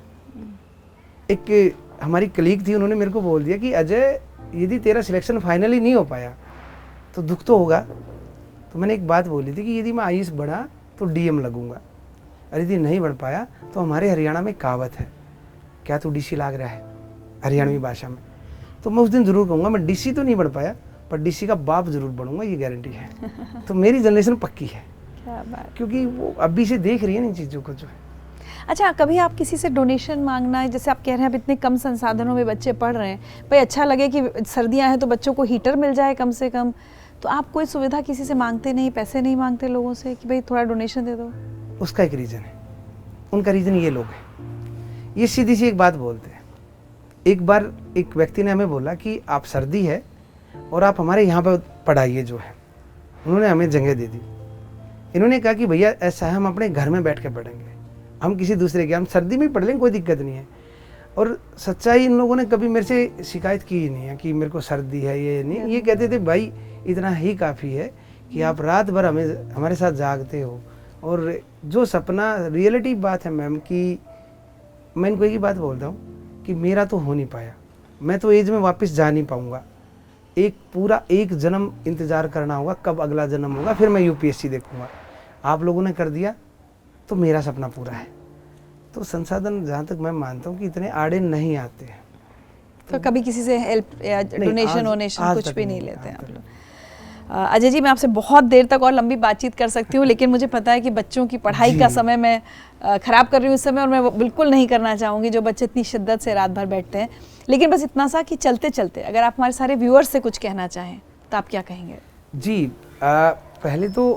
एक हमारी कलीग थी, उन्होंने मेरे को बोल दिया कि अजय यदि तेरा सिलेक्शन फाइनली नहीं हो पाया तो दुख तो होगा। तो मैंने एक बात बोली थी कि यदि मैं आईएएस बढ़ा तो डीएम लगूंगा, और यदि नहीं बढ़ पाया तो हमारे हरियाणा में कहावत है, क्या तू डीसी लाग रहा है, हरियाणवी भाषा में। तो मैं उस दिन जरूर कहूँगा मैं डीसी तो नहीं बढ़ पाया, पर डीसी का बाप जरूर बनूंगा, ये गारंटी है। तो मेरी जनरेशन पक्की है। क्या बात। क्योंकि वो अभी से देख रही है इन चीज़ों को जो है। अच्छा, कभी आप किसी से डोनेशन मांगना, जैसे आप कह रहे हैं अब इतने कम संसाधनों में बच्चे पढ़ रहे हैं, भाई अच्छा लगे कि सर्दियां हैं तो बच्चों को हीटर मिल जाए कम से कम, तो आप कोई सुविधा किसी से मांगते नहीं, पैसे नहीं मांगते लोगों से कि भाई थोड़ा डोनेशन दे दो? उसका एक रीज़न है, उनका रीज़न ये लोग हैं, ये सीधी सी एक बात बोलते हैं। एक बार एक व्यक्ति ने हमें बोला कि आप सर्दी है और आप हमारे यहाँ पर पढ़ाइए जो है, उन्होंने हमें जगह दे दी। इन्होंने कहा कि भैया ऐसा है, हम अपने घर में बैठ के पढ़ेंगे, हम किसी दूसरे के, हम सर्दी में ही पढ़ लेंगे, कोई दिक्कत नहीं है। और सच्चाई इन लोगों ने कभी मेरे से शिकायत की ही नहीं है कि मेरे को सर्दी है, ये नहीं। ये कहते थे भाई इतना ही काफ़ी है कि आप रात भर हमारे साथ जागते हो। और जो सपना, रियलिटी बात है मैम कि मैं इनको एक ही बात बोलता हूँ कि मेरा तो हो नहीं पाया, मैं तो एज में वापस जा नहीं पाऊँगा, एक जन्म इंतज़ार करना होगा कब अगला जन्म होगा, फिर मैं यूपीएससी देखूँगा। आप लोगों ने कर दिया तो मेरा सपना पूरा है। तो संसाधन जहाँ तक मैं मानता हूँ कि इतने आड़े नहीं आते हैं। तो कभी किसी से हेल्प या डोनेशन वोनेशन कुछ भी नहीं लेते हैं आप लोग? अजय जी, मैं आपसे बहुत देर तक और लंबी बातचीत कर सकती हूँ, लेकिन मुझे पता है कि बच्चों की पढ़ाई का समय मैं ख़राब कर रही हूँ इस समय, और मैं बिल्कुल नहीं करना चाहूँगी जो बच्चे इतनी शिद्दत से रात भर बैठते हैं। लेकिन बस इतना सा कि चलते चलते अगर आप हमारे सारे व्यूअर्स से कुछ कहना चाहें तो आप क्या कहेंगे? जी, पहले तो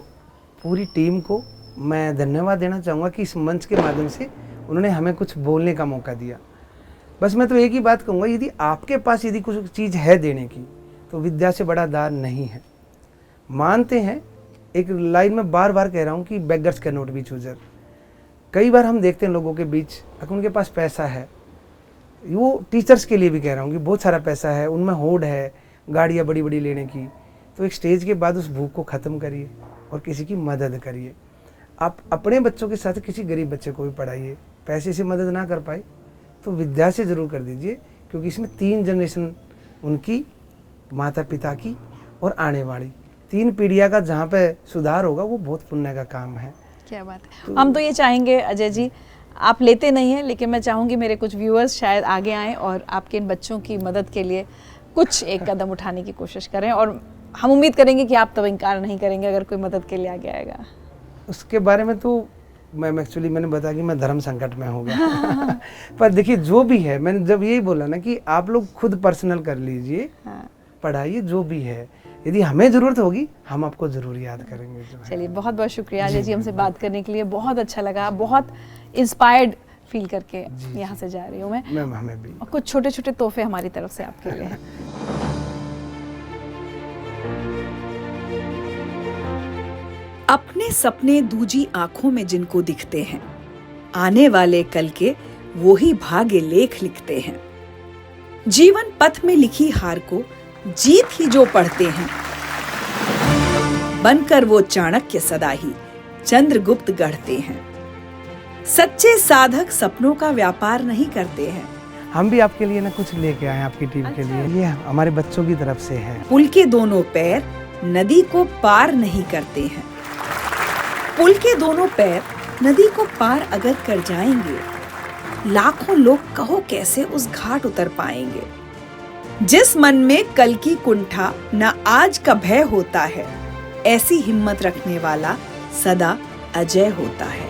पूरी टीम को मैं धन्यवाद देना चाहूँगा कि इस मंच के माध्यम से उन्होंने हमें कुछ बोलने का मौका दिया। बस मैं तो एक ही बात कहूँगा, यदि आपके पास यदि कुछ चीज़ है देने की तो विद्या से बड़ा दान नहीं है। मानते हैं, एक लाइन में बार बार कह रहा हूँ कि beggars can not be chooser. कई बार हम देखते हैं लोगों के बीच, अगर उनके पास पैसा है, वो टीचर्स के लिए भी कह रहा हूँ कि बहुत सारा पैसा है, उनमें होड़ है गाड़ियाँ बड़ी बड़ी लेने की, तो एक स्टेज के बाद उस भूख को ख़त्म करिए और किसी की मदद करिए। आप अपने बच्चों के साथ किसी गरीब बच्चे को भी पढ़ाइए, पैसे से मदद ना कर पाए तो विद्या से ज़रूर कर दीजिए, क्योंकि इसमें 3 जनरेशन उनकी, माता पिता की और आने वाली 3 पीढ़ियाँ का जहाँ पे सुधार होगा वो बहुत पुण्य का काम है। क्या बात है। हम तो ये चाहेंगे अजय जी, आप लेते नहीं हैं, लेकिन मैं चाहूँगी मेरे कुछ व्यूअर्स शायद आगे आएँ और आपके इन बच्चों की मदद के लिए कुछ एक कदम उठाने की कोशिश करें, और हम उम्मीद करेंगे कि आप तब इनकार नहीं करेंगे अगर कोई मदद के लिए आगे आएगा। उसके बारे में तो मैंने बताया कि मैं धर्म संकट में हो गया पर देखिए जो भी है, मैंने जब यही बोला ना कि आप लोग खुद पर्सनल कर लीजिए, पढ़ाइए, जो भी है, यदि हमें ज़रूरत होगी हम आपको ज़रूर याद करेंगे। चलिए, बहुत बहुत शुक्रिया अजय जी हमसे बात करने के लिए, बहुत अच्छा लगा, बहुत इंस्पायर्ड फील करके यहाँ से जा रही हूँ मैं। मैम हमें भी। और कुछ छोटे छोटे तोहफे हमारी तरफ से आपके लिए हैं। अपने सपने दूजी आंखों में जिनको दिखते हैं, आने वाले कल के वो ही भाग्य लेख लिखते हैं। जीवन पथ में लिखी हार को जीत ही जो पढ़ते हैं, बनकर वो चाणक्य सदा ही चंद्रगुप्त गढ़ते हैं। सच्चे साधक सपनों का व्यापार नहीं करते हैं। हम भी आपके लिए ना कुछ लेके आए आपकी टीम के लिए, ये हमारे बच्चों की तरफ से है। पुल के दोनों पैर नदी को पार नहीं करते हैं। पुल के दोनों पैर नदी को पार अगर कर जाएंगे, लाखों लोग कहो कैसे उस घाट उतर पाएंगे। जिस मन में कल की कुंठा न आज का भय होता है, ऐसी हिम्मत रखने वाला सदा अजय होता है।